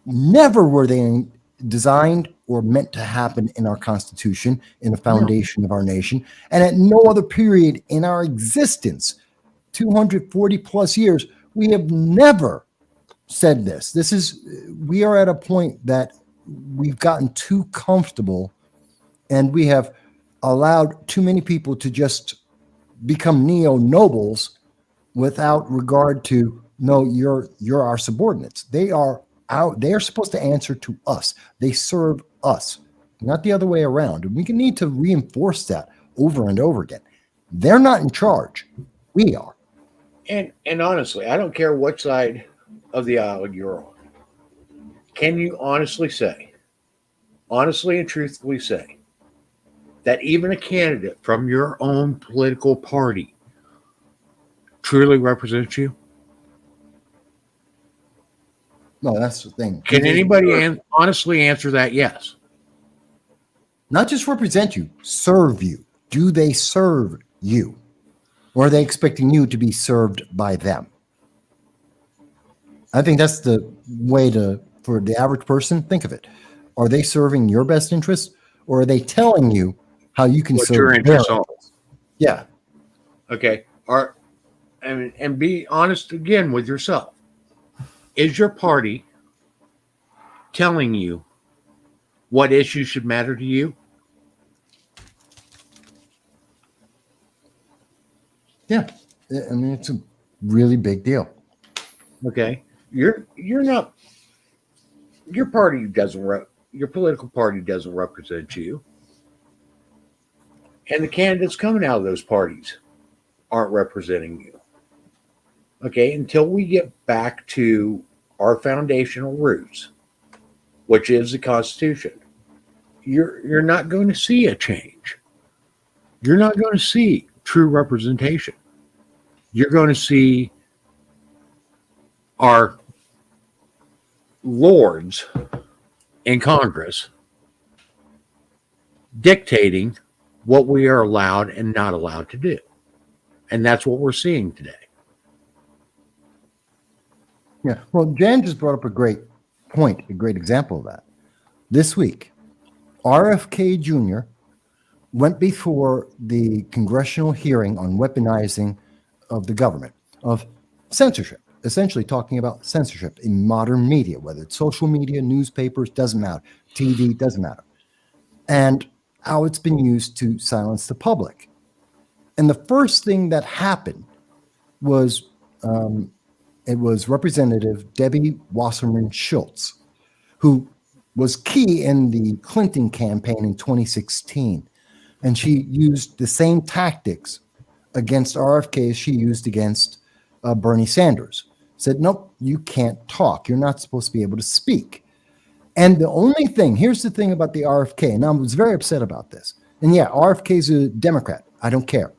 Never were they designed or meant to happen in our Constitution, in the foundation of our nation, and at no other period in our existence, 240 plus years, we have never said this. We are at a point that we've gotten too comfortable and we have allowed too many people to just become neo-nobles without regard to, no, you're our subordinates. They are supposed to answer to us. They serve us, not the other way around. And we need to reinforce that over and over again. They're not in charge. We are. And honestly, I don't care what side of the aisle you're on. Can you honestly and truthfully say, that even a candidate from your own political party truly represents you? No, that's the thing. Can anybody honestly answer that? Yes. Not just represent you, serve you. Do they serve you? Or are they expecting you to be served by them? I think that's the way for the average person, think of it. Are they serving your best interest, or are they telling you how you can serve your interests their are? Yeah. Okay. And be honest again with yourself. Is your party telling you what issues should matter to you? Yeah. I mean, it's a really big deal. Okay. You're not, your political party doesn't represent you. And the candidates coming out of those parties aren't representing you. Okay. Until we get back to our foundational roots, which is the Constitution, you're not going to see a change. You're not going to see true representation. You're going to see our lords in Congress dictating what we are allowed and not allowed to do. And that's what we're seeing today. Yeah. Well, Jan just brought up a great point, a great example of that. This week, RFK Jr. went before the congressional hearing on weaponizing of the government, of censorship, essentially talking about censorship in modern media, whether it's social media, newspapers, doesn't matter, TV, doesn't matter, and how it's been used to silence the public. And the first thing that happened was it was Representative Debbie Wasserman Schultz, who was key in the Clinton campaign in 2016. And she used the same tactics against RFK as she used against Bernie Sanders. Said, nope, you can't talk. You're not supposed to be able to speak. And the only thing, here's the thing about the RFK, and I was very upset about this. And yeah, RFK's a Democrat. I don't care.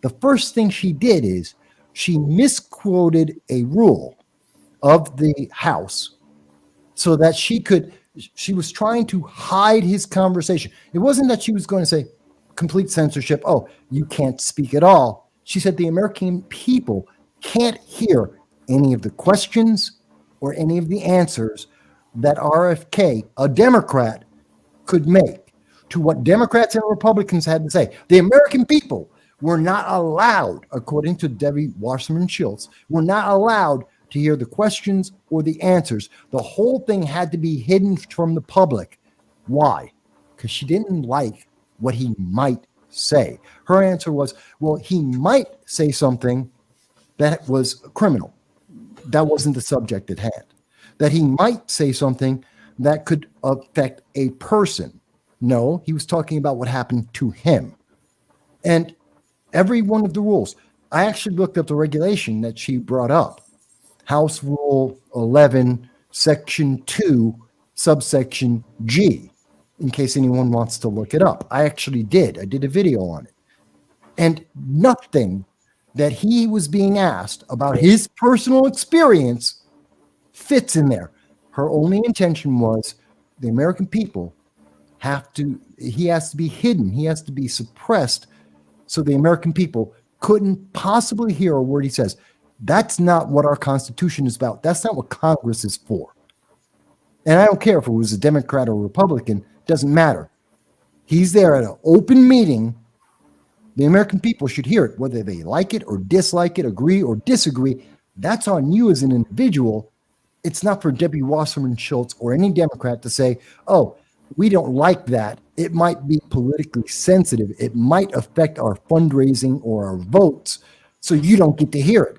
The first thing she did is she misquoted a rule of the House so that she was trying to hide his conversation. It wasn't that she was going to say complete censorship. Oh, you can't speak at all. She said the American people can't hear any of the questions or any of the answers that RFK, a Democrat, could make to what Democrats and Republicans had to say. The American people were not allowed, according to Debbie Wasserman Schultz, were not allowed to hear the questions or the answers. The whole thing had to be hidden from the public. Why? Because she didn't like what he might say. Her answer was, well, he might say something that was criminal. That wasn't the subject at hand. That he might say something that could affect a person. No, he was talking about what happened to him. And every one of the rules, I actually looked up the regulation that she brought up. House Rule 11, Section 2, subsection G, in case anyone wants to look it up. I actually did. I did a video on it. And nothing that he was being asked about his personal experience fits in there. Her only intention was the American people he has to be hidden. He has to be suppressed so the American people couldn't possibly hear a word he says. That's not what our Constitution is about. That's not what Congress is for. And I don't care if it was a Democrat or a Republican, doesn't matter. He's there at an open meeting. The American people should hear it, whether they like it or dislike it, agree or disagree. That's on you as an individual. It's not for Debbie Wasserman Schultz or any Democrat to say, oh, we don't like that. It might be politically sensitive. It might affect our fundraising or our votes, so you don't get to hear it.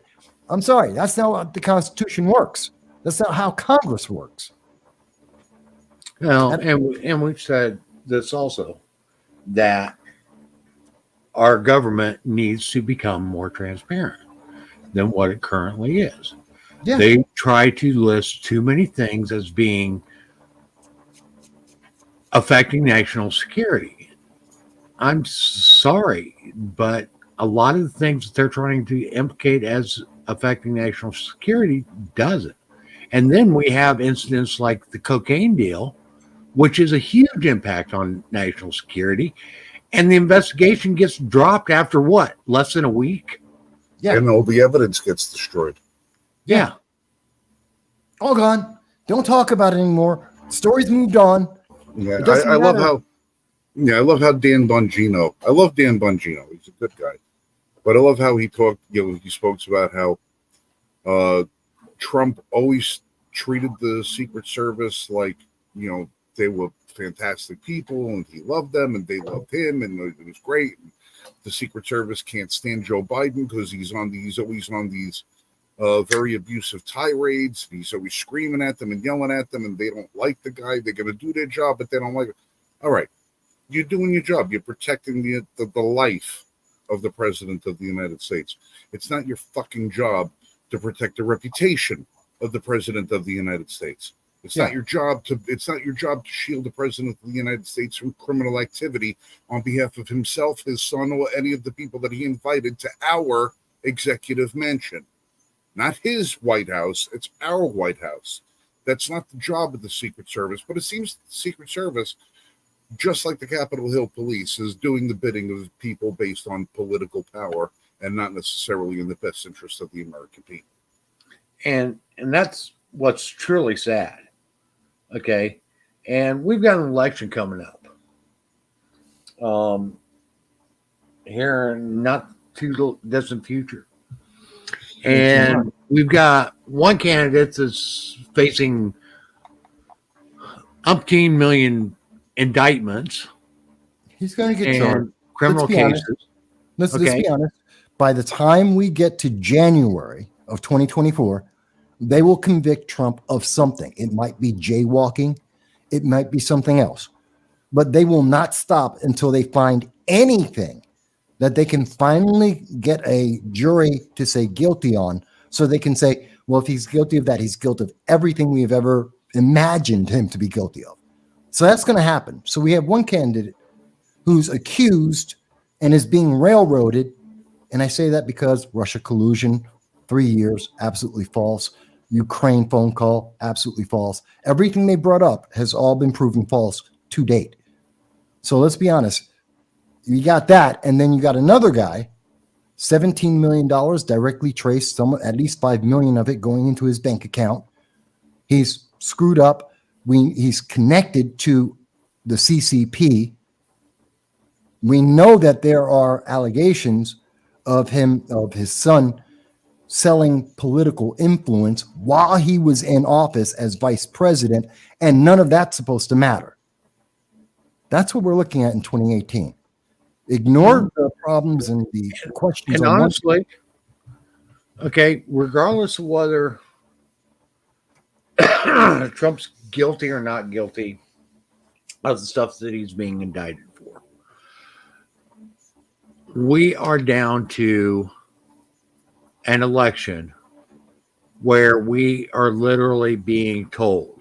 I'm sorry, that's not how the Constitution works. That's not how Congress works. Well, and we've said this also, that our government needs to become more transparent than what it currently is. Yeah. They try to list too many things as being affecting national security. I'm sorry, but a lot of the things that they're trying to implicate as affecting national security doesn't. And then we have incidents like the cocaine deal, which is a huge impact on national security. And the investigation gets dropped after what? Less than a week? Yeah. And all the evidence gets destroyed. Yeah. All gone. Don't talk about it anymore. Story's moved on. Yeah, I love how Dan Bongino. I love Dan Bongino. He's a good guy, but I love how he talked. He spoke about how Trump always treated the Secret Service like they were fantastic people, and he loved them, and they loved him, and it was great. The Secret Service can't stand Joe Biden because he's always on these very abusive tirades. He's always screaming at them and yelling at them, and they don't like the guy. They're going to do their job, but they don't like it. All right, you're doing your job. You're protecting the life of the president of the United States. It's not your fucking job to protect the reputation of the president of the United States. It's Yeah. not your job to. It's not your job to shield the president of the United States from criminal activity on behalf of himself, his son, or any of the people that he invited to our executive mansion. Not his White House. It's our White House. That's not the job of the Secret Service. But it seems the Secret Service, just like the Capitol Hill Police, is doing the bidding of people based on political power and not necessarily in the best interest of the American people. And that's what's truly sad. Okay. And we've got an election coming up. Here in not too distant future. And we've got one candidate that's facing umpteen million indictments He's going to get and charged. criminal Let's be honest. cases. Let's Okay. be honest. By the time we get to January of 2024, they will convict Trump of something. It might be jaywalking. It might be something else. But they will not stop until they find anything that they can finally get a jury to say guilty on, so they can say, well, if he's guilty of that, he's guilty of everything we have ever imagined him to be guilty of. So that's going to happen. So we have one candidate who's accused and is being railroaded. And I say that because Russia collusion, 3 years, absolutely false. Ukraine phone call, absolutely false. Everything they brought up has all been proven false to date. So let's be honest. You got that, and then you got another guy, $17 million directly traced, at least $5 million of it going into his bank account. He's screwed up. He's connected to the CCP. We know that there are allegations of his son selling political influence while he was in office as vice president, and none of that's supposed to matter. That's what we're looking at in 2018. Ignore the problems and the questions. And honestly, okay, regardless of whether Trump's guilty or not guilty of the stuff that he's being indicted for, we are down to an election where we are literally being told,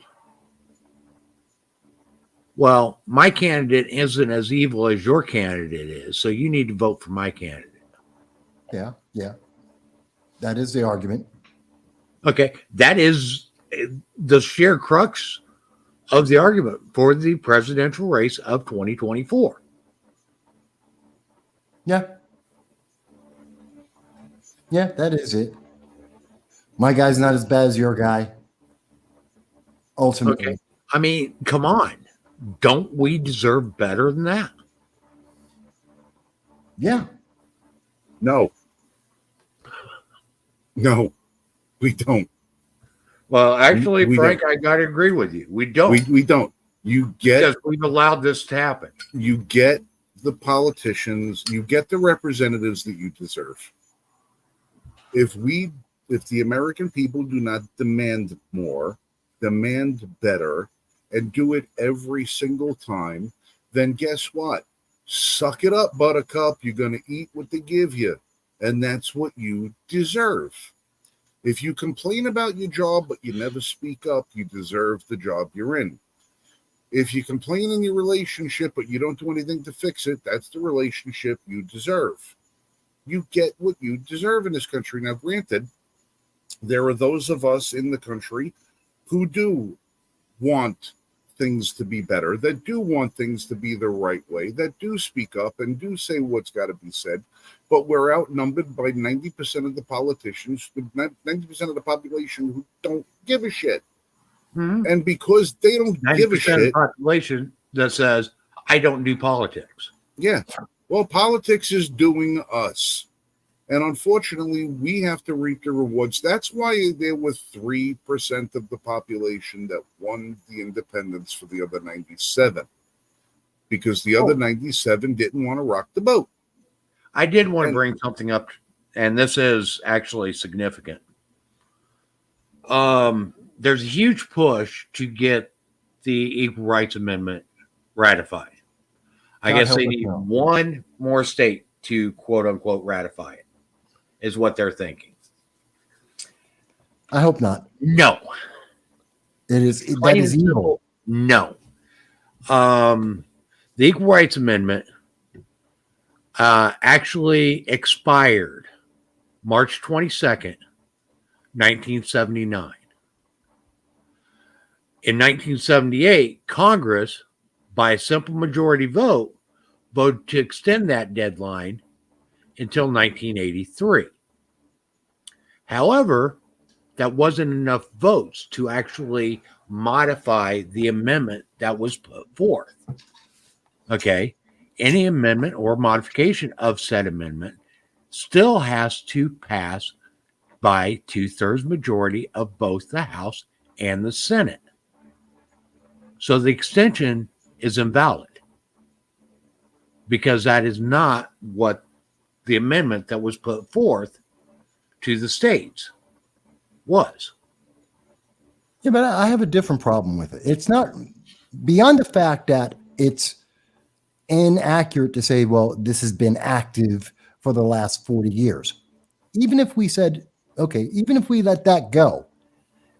well, my candidate isn't as evil as your candidate is, so you need to vote for my candidate. Yeah. That is the argument. Okay, that is the sheer crux of the argument for the presidential race of 2024. Yeah, that is it. My guy's not as bad as your guy. Ultimately. Okay, I mean, come on. Don't we deserve better than that? Yeah. No, we don't. Well, actually, We Frank, don't. I got to agree with you. We don't. We don't. You get Because we've allowed this to happen. you get the politicians, you get the representatives that you deserve. If the American people do not demand more, demand better, and do it every single time, then guess what? Suck it up, buttercup. You're going to eat what they give you, and that's what you deserve. If you complain about your job, but you never speak up, you deserve the job you're in. If you complain in your relationship, but you don't do anything to fix it, that's the relationship you deserve. You get what you deserve in this country. Now, granted, there are those of us in the country who do want things to be better, that do want things to be the right way, that do speak up and do say what's got to be said. But we're outnumbered by 90% of the politicians, 90% of the population who don't give a shit. Mm-hmm. And because they don't give a 90% of the shit, population that says, I don't do politics. yeah, well, politics is doing us. And unfortunately, we have to reap the rewards. That's why there were 3% of the population that won the independence for the other 97. Because the other 97 didn't want to rock the boat. I did want to bring something up, and this is actually significant. There's a huge push to get the Equal Rights Amendment ratified. I guess they need one more state to quote unquote ratify it, is what they're thinking. I hope not. No. It is that Plain is and evil. simple, no. The Equal Rights Amendment actually expired March 22nd, 1979. In 1978, Congress, by a simple majority vote, voted to extend that deadline until 1983. However, that wasn't enough votes to actually modify the amendment that was put forth. Okay. Any amendment or modification of said amendment still has to pass by 2/3 majority of both the House and the Senate. So the extension is invalid because that is not what the amendment that was put forth to the states was. Yeah, but I have a different problem with it. It's not beyond the fact that it's inaccurate to say, well, this has been active for the last 40 years. Even if we said, okay, even if we let that go,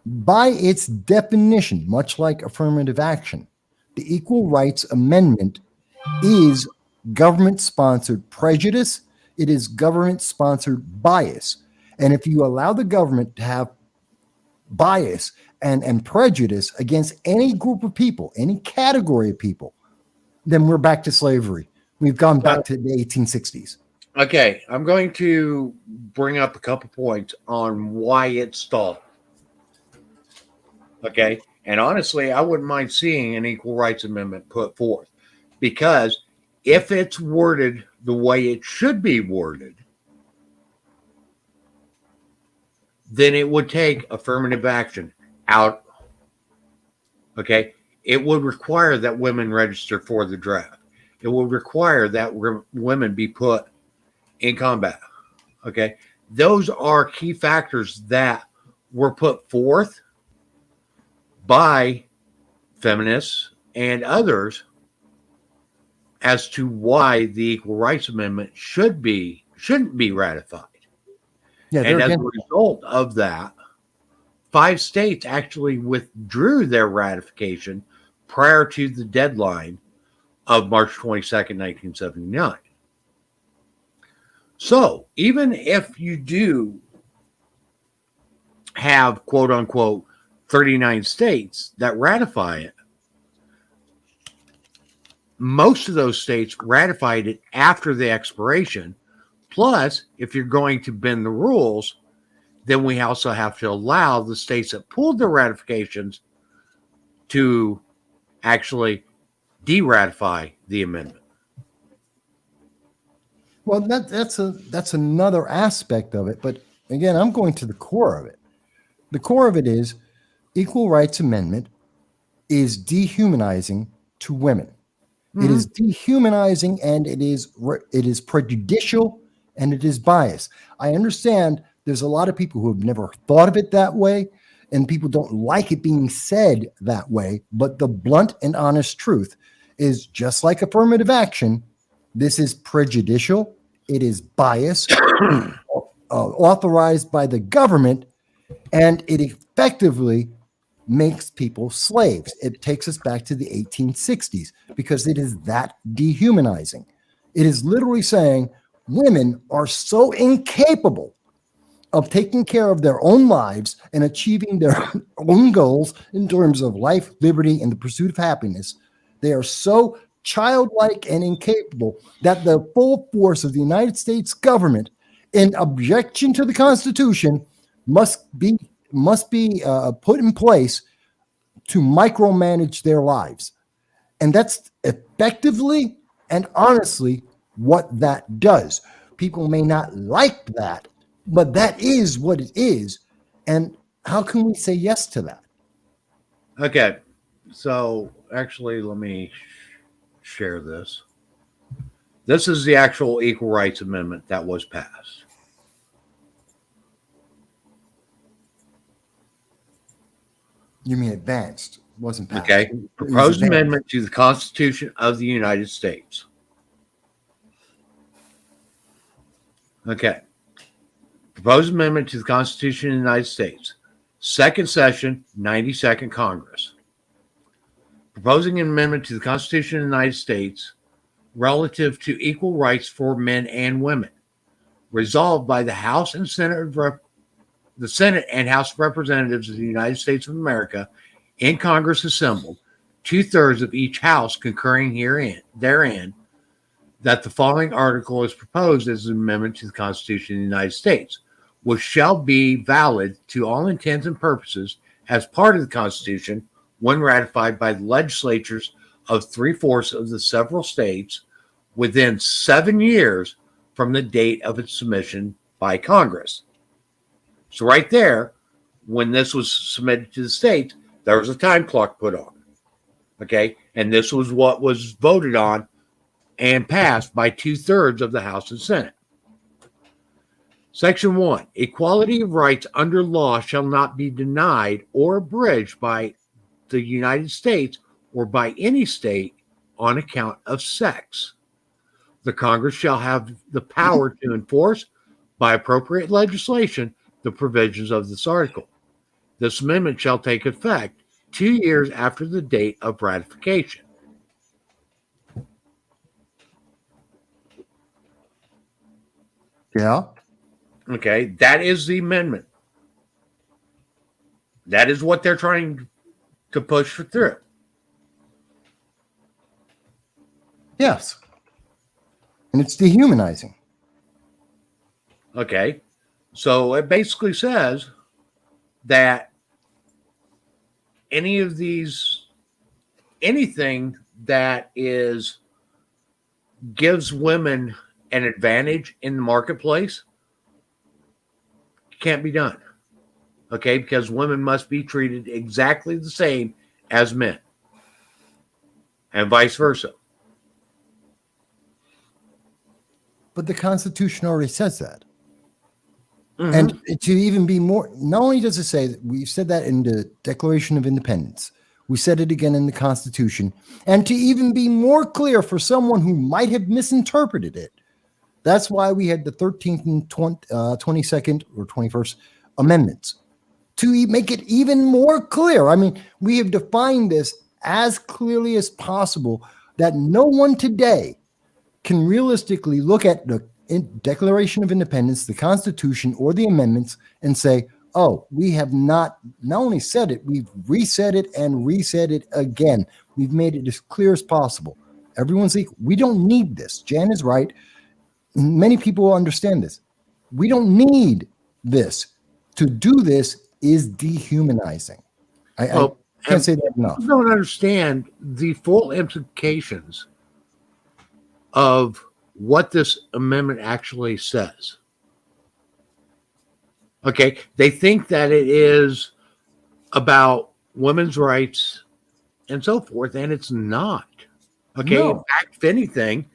by its definition, much like affirmative action, the Equal Rights Amendment is government sponsored prejudice, it is government sponsored bias. And if you allow the government to have bias and prejudice against any group of people, any category of people, then we're back to slavery. We've gone back to the 1860s. Okay, I'm going to bring up a couple points on why it stalled. Okay, and honestly, I wouldn't mind seeing an Equal Rights Amendment put forth because if it's worded the way it should be worded, then it would take affirmative action out. Okay, it would require that women register for the draft. It would require that women be put in combat. Okay, those are key factors that were put forth by feminists and others as to why the Equal Rights Amendment shouldn't be ratified. Yeah, And as a result of that, 5 states actually withdrew their ratification prior to the deadline of March 22nd, 1979. So even if you do have, quote unquote, 39 states that ratify it, most of those states ratified it after the expiration. Plus, if you're going to bend the rules, then we also have to allow the states that pulled their ratifications to actually de-ratify the amendment. Well, that's another aspect of it. But again, I'm going to the core of it. The core of it is Equal Rights Amendment is dehumanizing to women. It is dehumanizing, and it is prejudicial, and it is biased. I understand there's a lot of people who have never thought of it that way, and people don't like it being said that way. But the blunt and honest truth is, just like affirmative action, this is prejudicial. It is biased, authorized by the government, and it effectively makes people slaves. It takes us back to the 1860s because it is that dehumanizing. It is literally saying women are so incapable of taking care of their own lives and achieving their own goals in terms of life, liberty, and the pursuit of happiness. They are so childlike and incapable that the full force of the United States government, in objection to the Constitution, must be put in place to micromanage their lives. And that's effectively and honestly what that does. People may not like that, but that is what it is. And how can we say yes to that? Okay, so actually, let me share this. This is the actual Equal Rights Amendment that was passed. You mean advanced? Wasn't passed. Okay. Proposed amendment to the Constitution of the United States. Okay. Proposed amendment to the Constitution of the United States. Second session, 92nd Congress. Proposing an amendment to the Constitution of the United States relative to equal rights for men and women. Resolved by the House and Senate the Senate and House of Representatives of the United States of America in Congress assembled, 2/3 of each house concurring therein, that the following article is proposed as an amendment to the Constitution of the United States, which shall be valid to all intents and purposes as part of the Constitution when ratified by the legislatures of 3/4 of the several states within 7 years from the date of its submission by Congress. So right there, when this was submitted to the states, there was a time clock put on. Okay, and this was what was voted on and passed by 2/3 of the House and Senate. Section 1, equality of rights under law shall not be denied or abridged by the United States or by any state on account of sex. The Congress shall have the power to enforce by appropriate legislation the provisions of this article. This amendment shall take effect 2 years after the date of ratification. Yeah. Okay, that is the amendment. That is what they're trying to push through. Yes. And it's dehumanizing. Okay, so it basically says that anything that gives women an advantage in the marketplace can't be done. Okay, because women must be treated exactly the same as men, and vice versa. But the Constitution already says that. And to even be more, not only does it say that, we've said that in the Declaration of Independence, we said it again in the Constitution, and to even be more clear for someone who might have misinterpreted it, that's why we had the 13th and 22nd or 21st Amendments, to make it even more clear. I mean, we have defined this as clearly as possible that no one today can realistically look at the Declaration of Independence, the Constitution, or the amendments and say, oh, we have not only said it, we've resaid it and resaid it again. We've made it as clear as possible. Everyone's equal. We don't need this. Jan is right. Many people will understand this. We don't need this. To do this is dehumanizing. I can't say that enough. I don't understand the full implications of what this amendment actually says. Okay, they think that it is about women's rights and so forth, and it's not. Okay, No. in fact, if anything,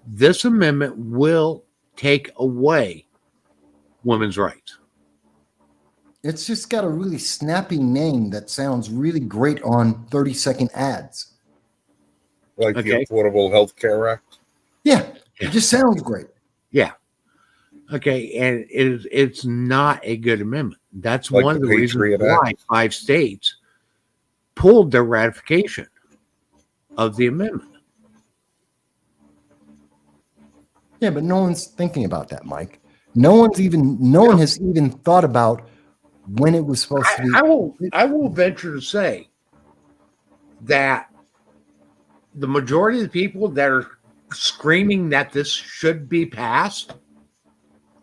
this amendment will take away women's rights. It's just got a really snappy name that sounds really great on 30-second ads. Like Okay. the Affordable Health Care Act. Yeah, it just sounds great. Yeah. Okay, and it's not a good amendment. That's Like one of the the reasons Patriot why Act. 5 states pulled their ratification of the amendment. Yeah, but no one's thinking about that, Mike. No one has even thought about when it was supposed to be. I will venture to say that the majority of the people that are screaming that this should be passed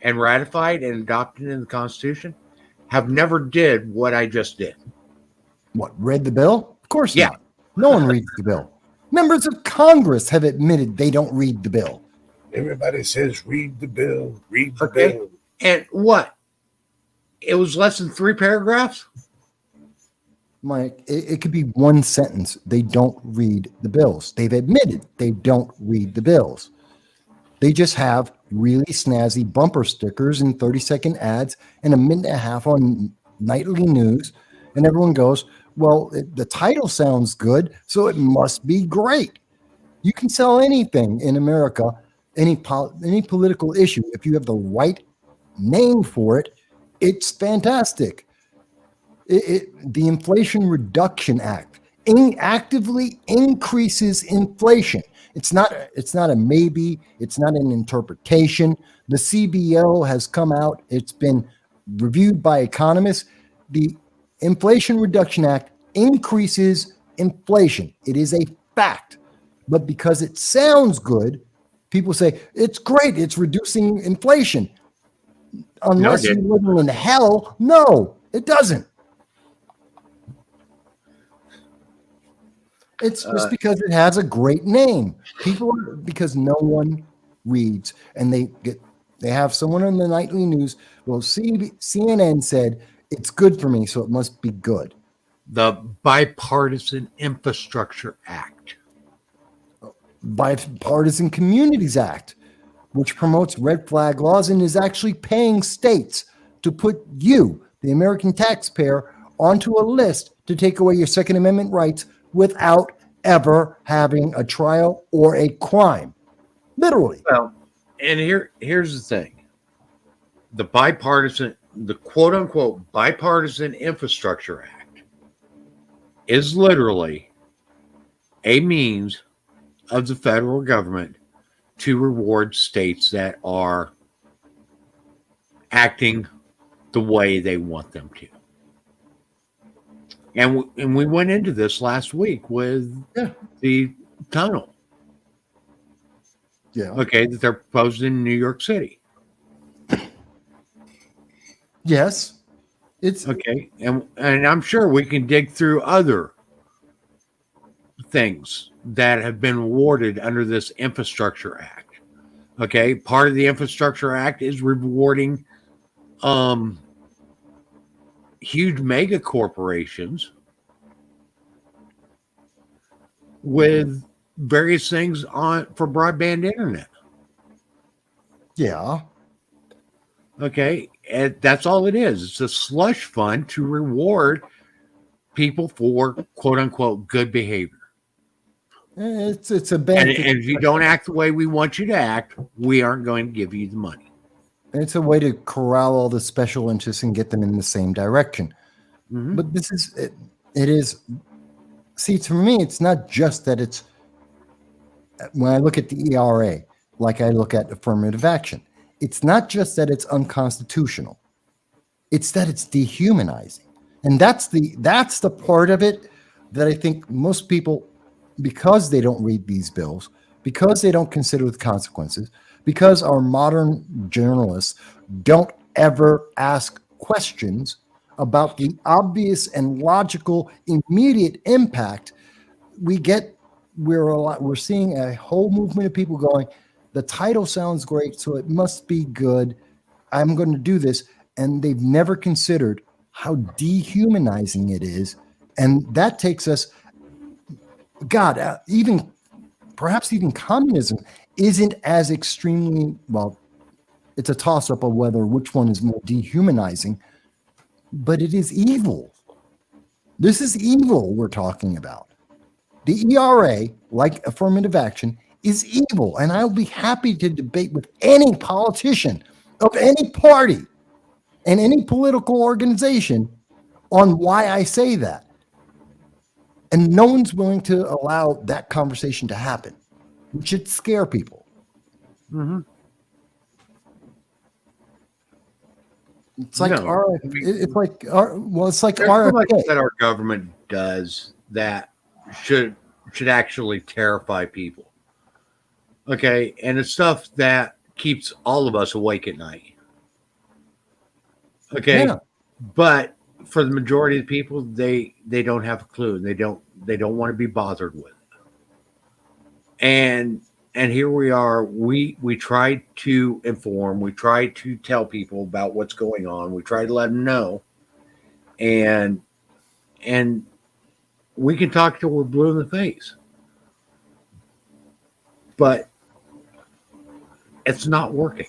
and ratified and adopted in the Constitution have never did what I just did. What, read the bill? Of course Yeah. not. No one reads the bill. Members of Congress have admitted they don't read the bill. Everybody says, read the bill, read the Okay. bill. And what? It was less than 3 paragraphs? Mike, it could be one sentence. They don't read the bills. They've admitted they don't read the bills. They just have really snazzy bumper stickers and 30-second ads and a minute and a half on nightly news. And everyone goes, well, the title sounds good, so it must be great. You can sell anything in America, any political issue. If you have the right name for it, it's fantastic. The Inflation Reduction Act actively increases inflation. It's not a maybe. It's not an interpretation. The CBO has come out. It's been reviewed by economists. The Inflation Reduction Act increases inflation. It is a fact. But because it sounds good, people say it's great. It's reducing inflation. Unless you're living in hell, no, it doesn't. It's just because it has a great name. Because no one reads, and they have someone on the nightly news. Well, CNN said it's good for me, so it must be good. The Bipartisan Infrastructure Act. Bipartisan Communities Act, which promotes red flag laws and is actually paying states to put you, the American taxpayer, onto a list to take away your Second Amendment rights without ever having a trial or a crime. Literally. Well, and here's the thing. The quote unquote Bipartisan Infrastructure Act is literally a means of the federal government to reward states that are acting the way they want them to. And we went into this last week with the tunnel. Yeah. Okay, that they're proposed in New York City. Yes. It's okay, and I'm sure we can dig through other things that have been awarded under this Infrastructure Act. Okay, part of the Infrastructure Act is rewarding huge mega corporations with various things for broadband internet. Yeah. Okay, and that's all it is. It's a slush fund to reward people for quote unquote good behavior. It's a benefit. And if you don't act the way we want you to act, we aren't going to give you the money. It's a way to corral all the special interests and get them in the same direction. Mm-hmm. But this is it is. See, for me, it's not just that it's. When I look at the ERA, like I look at affirmative action, it's not just that it's unconstitutional. It's that it's dehumanizing, and that's the part of it that I think most people, because they don't read these bills, because they don't consider the consequences, because our modern journalists don't ever ask questions about the obvious and logical immediate impact, we're seeing a whole movement of people going, the title sounds great, so it must be good. I'm going to do this. And they've never considered how dehumanizing it is. And that takes us, perhaps even communism isn't as extremely, well, it's a toss-up of which one is more dehumanizing, but it is evil. This is evil we're talking about. The ERA, like affirmative action, is evil. And I'll be happy to debate with any politician of any party and any political organization on why I say that. And no one's willing to allow that conversation to happen, which should scare people. Mm-hmm. It's like There's so much that our government does that should actually terrify people. Okay, and it's stuff that keeps all of us awake at night. Okay, but for the majority of the people, they don't have a clue. They don't want to be bothered with it. And here we are. We try to inform. We try to tell people about what's going on. We try to let them know. And we can talk till we're blue in the face. But it's not working.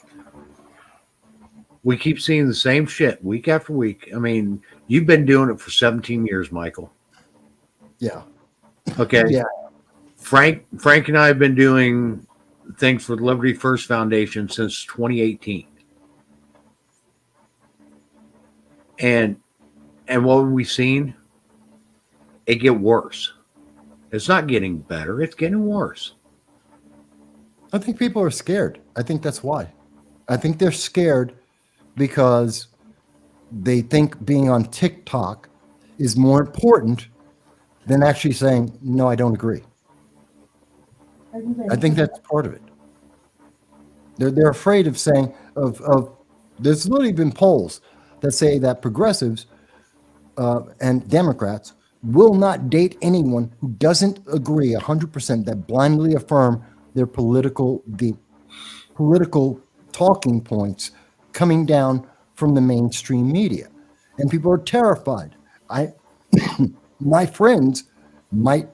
We keep seeing the same shit week after week. I mean, you've been doing it for 17 years, Michael. Yeah. Okay. Yeah. Frank and I have been doing things for the Liberty First Foundation since 2018. And And what we've seen, it get worse. It's not getting better. It's getting worse. I think people are scared. I think that's why. I think they're scared because they think being on TikTok is more important than actually saying, no, I don't agree. I think that's part of it. They're afraid of saying, there's literally been polls that say that progressives and Democrats will not date anyone who doesn't agree 100%, that blindly affirm their political talking points coming down from the mainstream media. And people are terrified. My friends might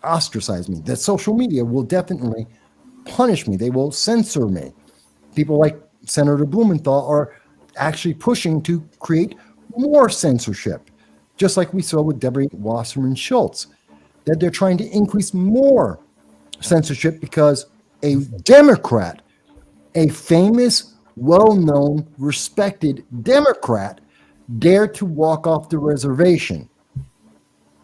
ostracize me. That social media will definitely punish me. They will censor me. People like Senator Blumenthal are actually pushing to create more censorship, just like we saw with Debbie Wasserman Schultz, that they're trying to increase more censorship because a Democrat, a famous, well-known, respected Democrat, dared to walk off the reservation.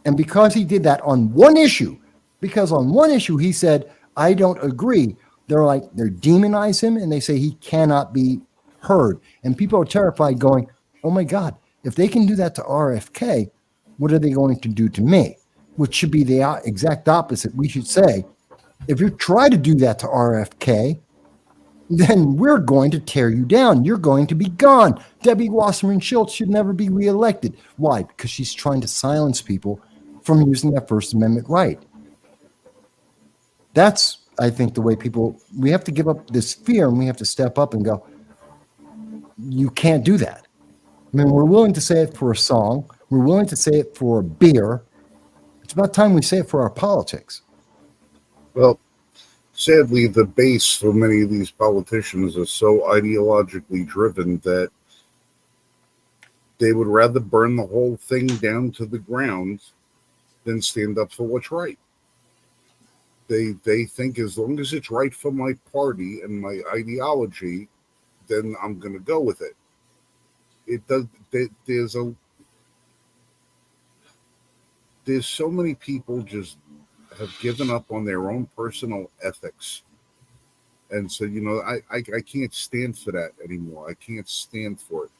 And because he did that on one issue, he said, I don't agree. They're demonize him and they say he cannot be heard. And people are terrified going, oh my God, if they can do that to RFK, what are they going to do to me? Which should be the exact opposite. We should say, if you try to do that to RFK, then we're going to tear you down. You're going to be gone. Debbie Wasserman Schultz should never be reelected. Why? Because she's trying to silence people from using their First Amendment right. That's, I think, the way we have to give up this fear and we have to step up and go, you can't do that. I mean, we're willing to say it for a song. We're willing to say it for a beer. It's about time we say it for our politics. Well, sadly, the base for many of these politicians is so ideologically driven that they would rather burn the whole thing down to the ground than stand up for what's right. They think as long as it's right for my party and my ideology, then I'm going to go with it. It does. There's so many people just have given up on their own personal ethics, and so I can't stand for that anymore. I can't stand for it.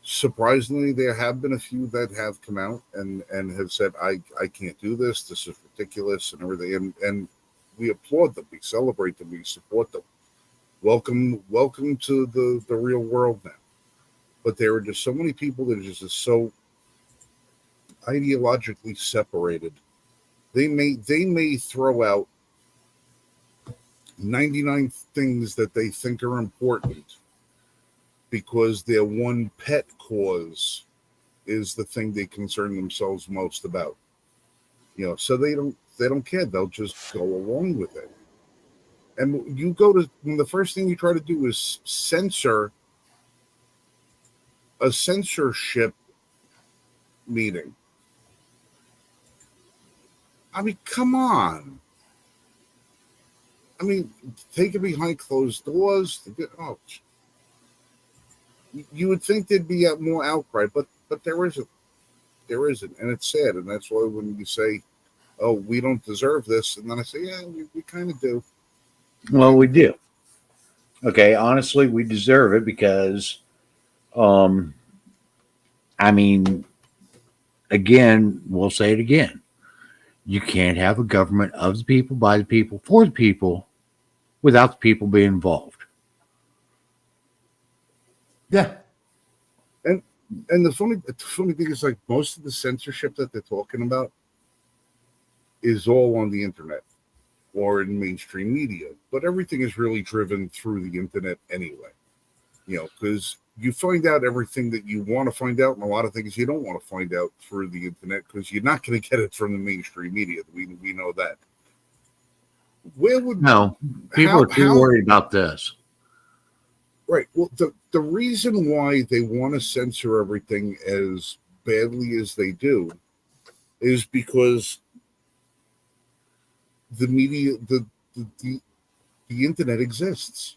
Surprisingly, there have been a few that have come out and have said, I can't do this. This is ridiculous and everything. And we applaud them. We celebrate them. We support them. Welcome to the real world now. But there are just so many people that are just so ideologically separated. They may throw out 99 things that they think are important because their one pet cause is the thing they concern themselves most about. So they don't care. They'll just go along with it. And when the first thing you try to do is censor a censorship meeting. I mean, come on. I mean, take it behind closed doors. You would think there'd be more outcry, but there isn't. There isn't, and it's sad. And that's why when you say, "Oh, we don't deserve this," and then I say, "Yeah, we kind of do." Well, we do. Okay, honestly, we deserve it because, I mean, again, we'll say it again. You can't have a government of the people, by the people, for the people, without the people being involved. Yeah. And the funny thing is, like, most of the censorship that they're talking about is all on the internet or in mainstream media. But everything is really driven through the internet anyway. Because you find out everything that you want to find out, and a lot of things you don't want to find out through the internet because you're not going to get it from the mainstream media. We know that. People are too worried about this. Right. Well, the reason why they want to censor everything as badly as they do is because the media, the internet exists.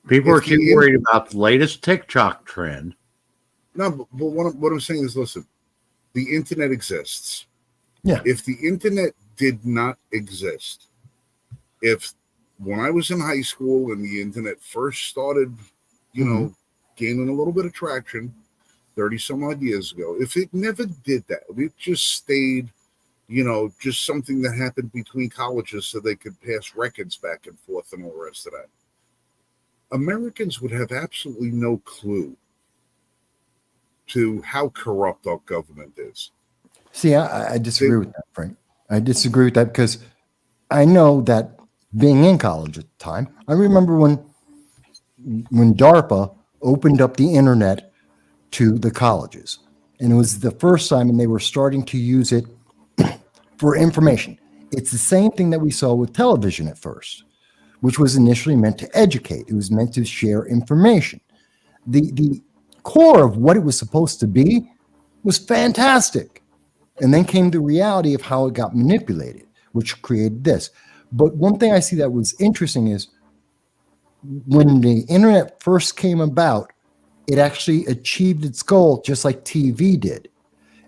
People are too worried about the latest TikTok trend No, but what I'm saying is, listen, the internet exists. Yeah. If the internet did not exist, if when I was in high school and the internet first started, gaining a little bit of traction 30 some odd years ago, if it never did that, if it just stayed, just something that happened between colleges so they could pass records back and forth and all the rest of that, Americans would have absolutely no clue to how corrupt our government is. See, I disagree with that, Frank. I disagree with that because I know that being in college at the time, I remember when DARPA opened up the internet to the colleges, and it was the first time, and they were starting to use it for information. It's the same thing that we saw with television at first, which was initially meant to educate. It was meant to share information. The core of what it was supposed to be was fantastic. And then came the reality of how it got manipulated, which created this. But one thing I see that was interesting is when the internet first came about, it actually achieved its goal just like TV did.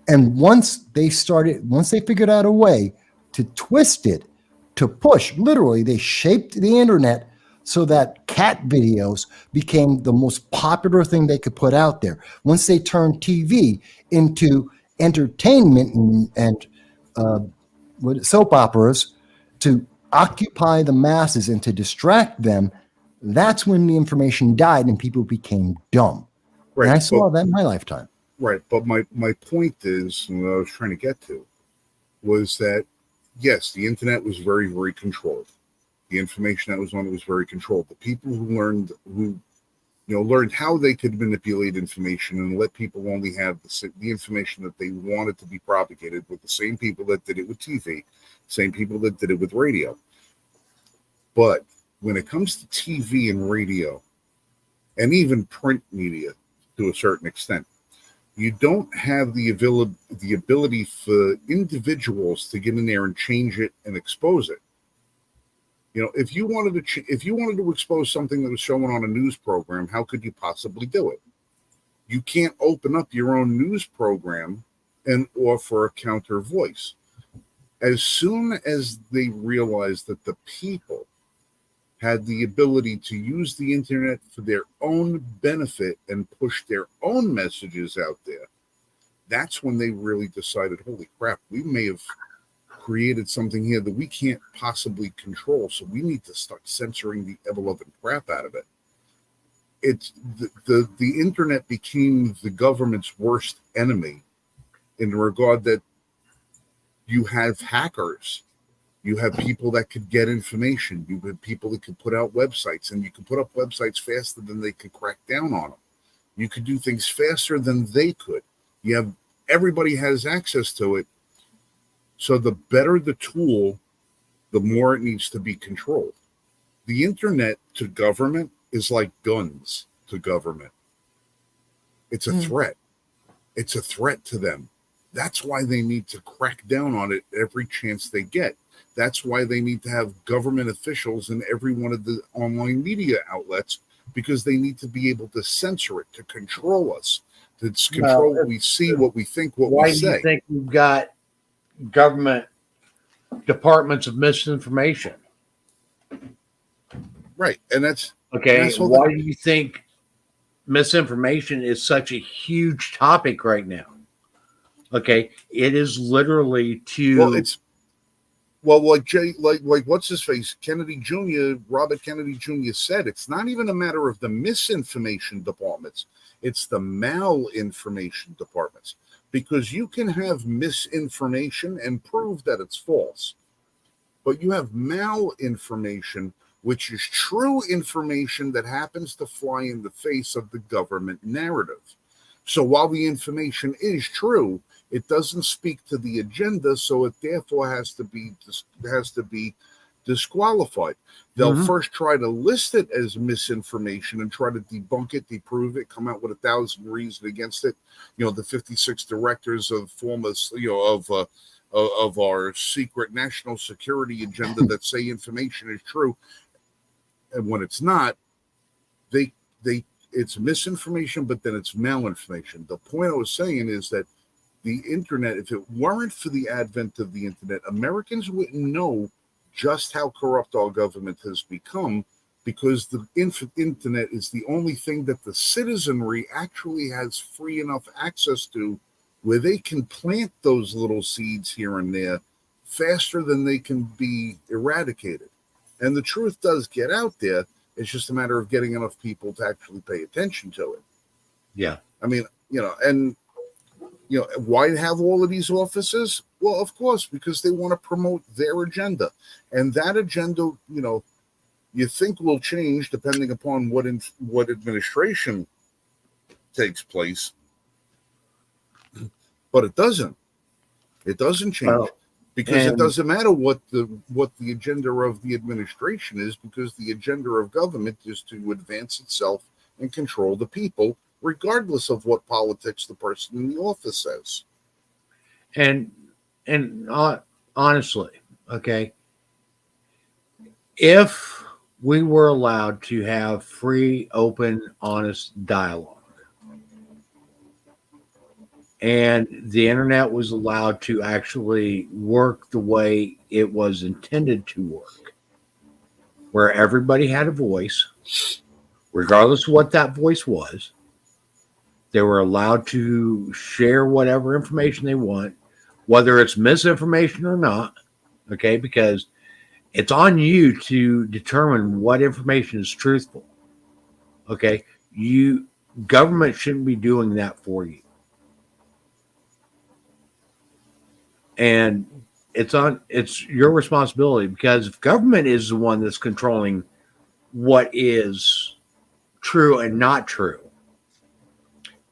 And once they figured out a way to twist it, to push, literally, they shaped the internet so that cat videos became the most popular thing they could put out there. Once they turned TV into entertainment and soap operas to occupy the masses and to distract them, that's when the information died and people became dumb. Right. And I saw that in my lifetime. Right. But my point is, and what I was trying to get to, was that, yes, the internet was very, very controlled. The information that was on it was very controlled. The people who learned how they could manipulate information and let people only have the information that they wanted to be propagated with the same people that did it with TV, same people that did it with radio. But when it comes to TV and radio, and even print media to a certain extent, you don't have the ability for individuals to get in there and change it and expose it. If you wanted to expose something that was shown on a news program, how could you possibly do it? You can't open up your own news program and offer a counter voice. As soon as they realized that the people had the ability to use the internet for their own benefit and push their own messages out there, that's when they really decided, holy crap, we may have created something here that we can't possibly control, so we need to start censoring the ever-loving crap out of it. It's the internet became the government's worst enemy in the regard that you have hackers, you have people that could get information, you have people that could put out websites, and you can put up websites faster than they could crack down on them. You could do things faster than they could. Everybody has access to it. So the better the tool, the more it needs to be controlled. The internet to government is like guns to government. It's a threat. It's a threat to them. That's why they need to crack down on it every chance they get. That's why they need to have government officials in every one of the online media outlets, because they need to be able to censor it, to control us, to control what we see, what we think, what we say. Why do you think we've got government departments of misinformation? Right. And that's okay. Why do you think misinformation is such a huge topic right now? Okay, it is literally like what's his face, Kennedy Jr., Robert Kennedy Jr. said, it's not even a matter of the misinformation departments, it's the malinformation departments. Because you can have misinformation and prove that it's false, but you have malinformation, which is true information that happens to fly in the face of the government narrative. So while the information is true, it doesn't speak to the agenda, so it therefore has to be disqualified. They'll first try to list it as misinformation and try to debunk it, disprove it, come out with 1,000 reasons against it. The 56 directors of of our secret national security agenda that say information is true, and when it's not, it's misinformation, but then it's malinformation. The point I was saying is that the internet, if it weren't for the advent of the internet, Americans wouldn't know just how corrupt our government has become, because the internet is the only thing that the citizenry actually has free enough access to, where they can plant those little seeds here and there faster than they can be eradicated. And the truth does get out there. It's just a matter of getting enough people to actually pay attention to it. Yeah. I mean, why have all of these offices? Well, of course, because they want to promote their agenda. And that agenda, you think will change depending upon what administration takes place. But it doesn't. It doesn't change. Because it doesn't matter what the agenda of the administration is, because the agenda of government is to advance itself and control the people, regardless of what politics the person in the office says. And honestly, okay, if we were allowed to have free, open, honest dialogue, and the internet was allowed to actually work the way it was intended to work, where everybody had a voice, regardless of what that voice was, they were allowed to share whatever information they want, whether it's misinformation or not, okay, because it's on you to determine what information is truthful, okay? Government shouldn't be doing that for you. And it's your responsibility, because if government is the one that's controlling what is true and not true,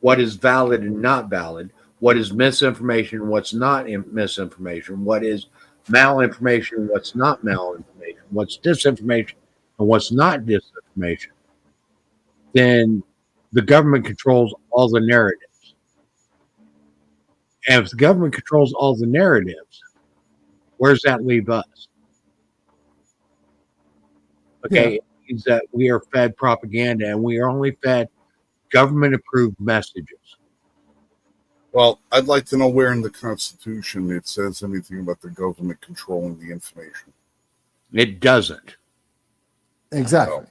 what is valid and not valid, what is misinformation, what's not misinformation, what is malinformation, what's not malinformation, what's disinformation, and what's not disinformation, then the government controls all the narratives. And if the government controls all the narratives, where does that leave us? Okay, It means that we are fed propaganda, and we are only fed government-approved messages. Well, I'd like to know where in the Constitution it says anything about the government controlling the information. It doesn't. Exactly. All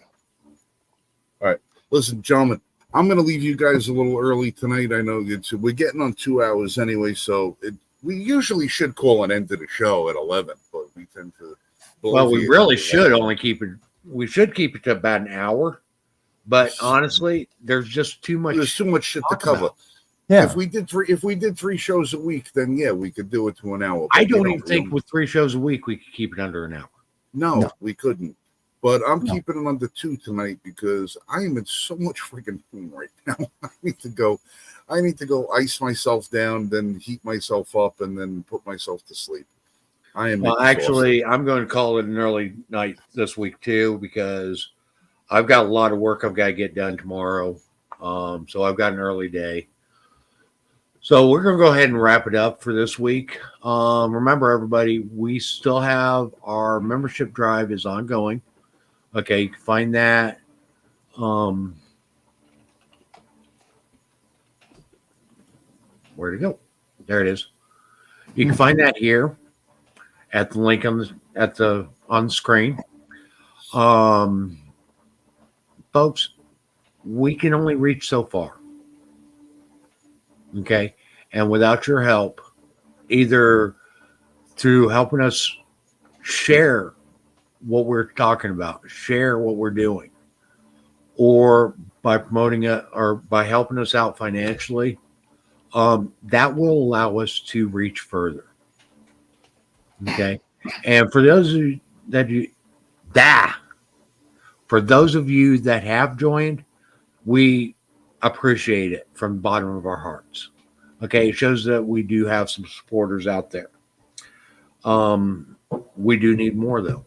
right. Listen, gentlemen, I'm going to leave you guys a little early tonight. I know we're getting on 2 hours anyway, so we usually should call an end to the show at 11, but we tend to. Well, we really should only keep it. We should keep it to about an hour, but honestly, there's just too much. There's too much shit to cover. Yeah. If we did three shows a week, then yeah, we could do it to an hour. I don't even think with 3 shows a week we could keep it under an hour. No, we couldn't. But I'm keeping it under 2 tonight because I am in so much freaking pain right now. I need to go ice myself down, then heat myself up, and then put myself to sleep. I am. Well, actually, I'm going to call it an early night this week too, because I've got a lot of work I've got to get done tomorrow. So I've got an early day. So we're going to go ahead and wrap it up for this week. Remember, everybody, we still have our membership drive is ongoing. Okay, you can find that. Where'd it go? There it is. You can find that here at the link on the screen. Folks, we can only reach so far. Okay, and without your help, either through helping us share what we're talking about, share what we're doing, or by promoting it or by helping us out financially, that will allow us to reach further. Okay, and for those of you that have joined, we appreciate it from the bottom of our hearts. Okay, it shows that we do have some supporters out there. We do need more though.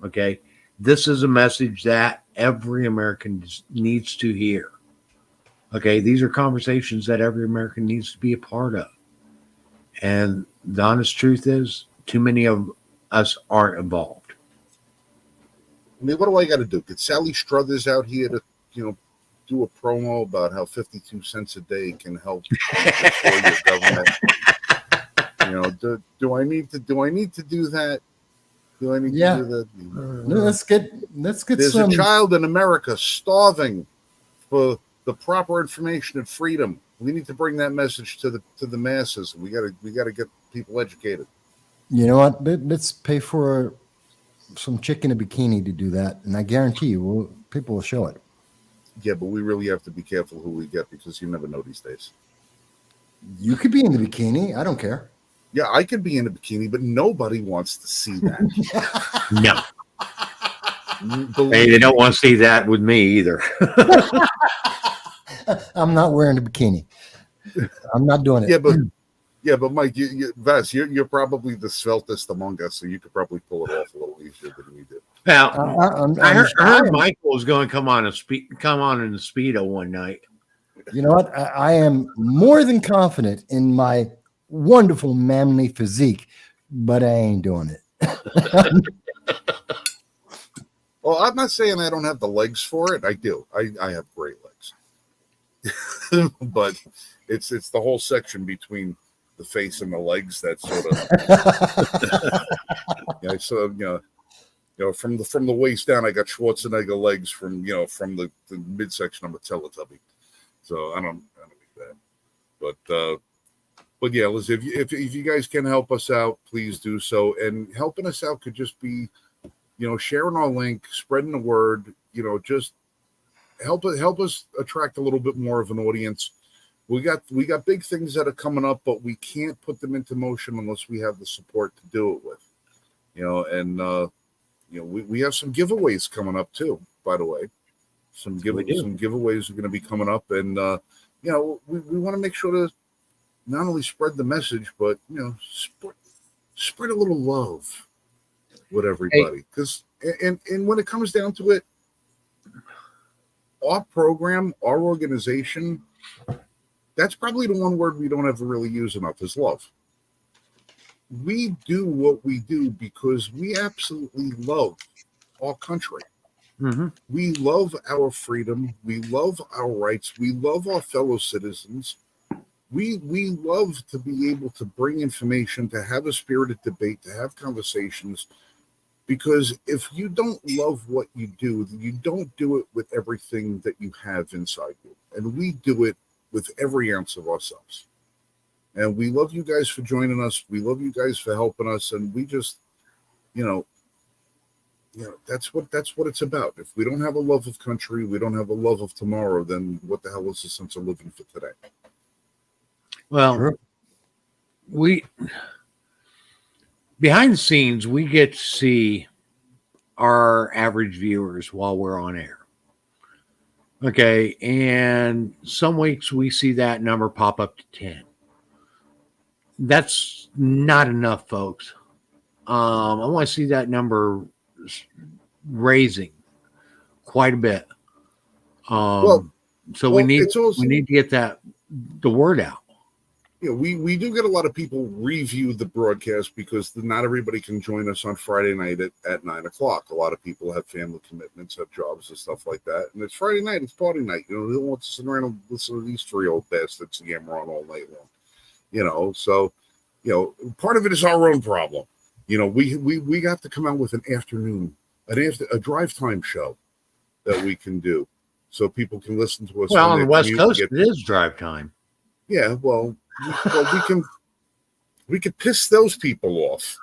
Okay, this is a message that every American needs to hear. Okay, these are conversations that every American needs to be a part of. And the honest truth is, too many of us aren't involved. I mean, what do I got to do? Get Sally Struthers out here to, do a promo about how 52 cents a day can help destroy your government. Do I need to do that? Do I need to do that? Let's get There's some. a child in America starving for the proper information and freedom. We need to bring that message to the masses. We gotta get people educated. You know what? Let's pay for some chick in a bikini to do that, and I guarantee you, people will show it. Yeah, but we really have to be careful who we get because you never know these days. You could be in the bikini. I don't care. Yeah, I could be in a bikini, but nobody wants to see that. No. Hey, they don't want to see that with me either. I'm not wearing a bikini. I'm not doing it. Yeah, but Mike, Vas, you're probably the sveltest among us, so you could probably pull it off a little easier than we did. Now, I heard Michael was going to come on in the Speedo one night. You know what? I am more than confident in my wonderful manly physique, but I ain't doing it. Well, I'm not saying I don't have the legs for it. I do. I have great legs, but it's the whole section between the face and the legs that sort of. From the waist down, I got Schwarzenegger legs. From the midsection, I'm a Teletubby. So I don't need that. But yeah, listen, if you guys can help us out, please do so. And helping us out could just be, sharing our link, spreading the word. Just help us attract a little bit more of an audience. We got big things that are coming up, but we can't put them into motion unless we have the support to do it with. We have some giveaways coming up too, by the way. Some giveaways are going to be coming up, and we want to make sure to not only spread the message, but spread a little love with everybody. Because and when it comes down to it, our program, our organization, that's probably the one word we don't ever really use enough is love. We do what we do because we absolutely love our country. Mm-hmm. We love our freedom. We love our rights. We love our fellow citizens. We love to be able to bring information, to have a spirited debate, to have conversations. Because if you don't love what you do, you don't do it with everything that you have inside you. And we do it with every ounce of ourselves. And we love you guys for joining us. We love you guys for helping us. And we just, that's what it's about. If we don't have a love of country, we don't have a love of tomorrow, then what the hell is the sense of living for today? Well, Sure. Behind the scenes, we get to see our average viewers while we're on air. Okay. And some weeks we see that number pop up to 10. That's not enough, folks. I want to see that number raising quite a bit. So we need to get the word out. We do get a lot of people review the broadcast because not everybody can join us on Friday night at 9:00. A lot of people have family commitments, have jobs and stuff like that. And it's Friday night, it's party night. They don't want to sit around and listen to these three old bastards yammer on all night long. So part of it is our own problem. We got to come out with a drive time show that we can do so people can listen to us. Well, on the West Coast, it is drive time. Yeah, well, we can piss those people off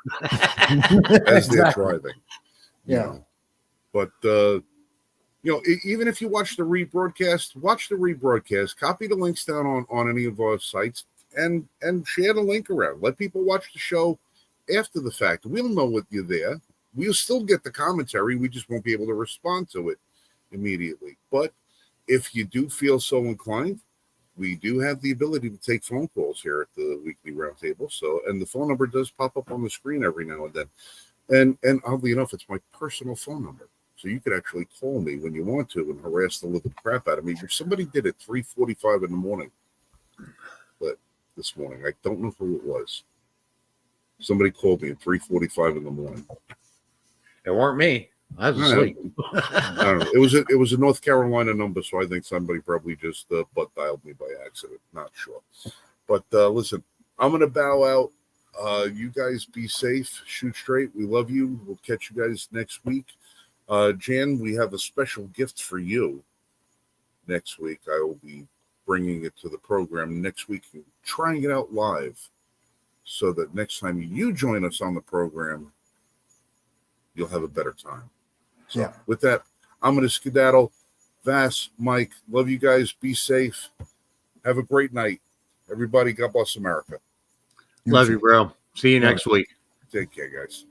as they're driving. Yeah. But even if you watch the rebroadcast, copy the links down on any of our sites and share the link around. Let people watch the show after the fact. We'll know what you're there. We'll still get the commentary. We just won't be able to respond to it immediately. But if you do feel so inclined, we do have the ability to take phone calls here at the Weekly Roundtable. And the phone number does pop up on the screen every now and then. And oddly enough, it's my personal phone number. So you could actually call me when you want to and harass the living crap out of me. Somebody did it 3:45 in the morning. But this morning, I don't know who it was. Somebody called me at 3:45 in the morning. It weren't me. I was asleep. I don't know. It was a North Carolina number, so I think somebody probably just butt dialed me by accident. Not sure. But listen, I'm gonna bow out. You guys be safe, shoot straight. We love you. We'll catch you guys next week. Jan, we have a special gift for you next week. I will be bringing it to the program next week and trying it out live so that next time you join us on the program, you'll have a better time. So Yeah. with that, I'm going to skedaddle. Vass, Mike, love you guys. Be safe. Have a great night. Everybody, God bless America. Love you, bro. See you next week. Take care, guys.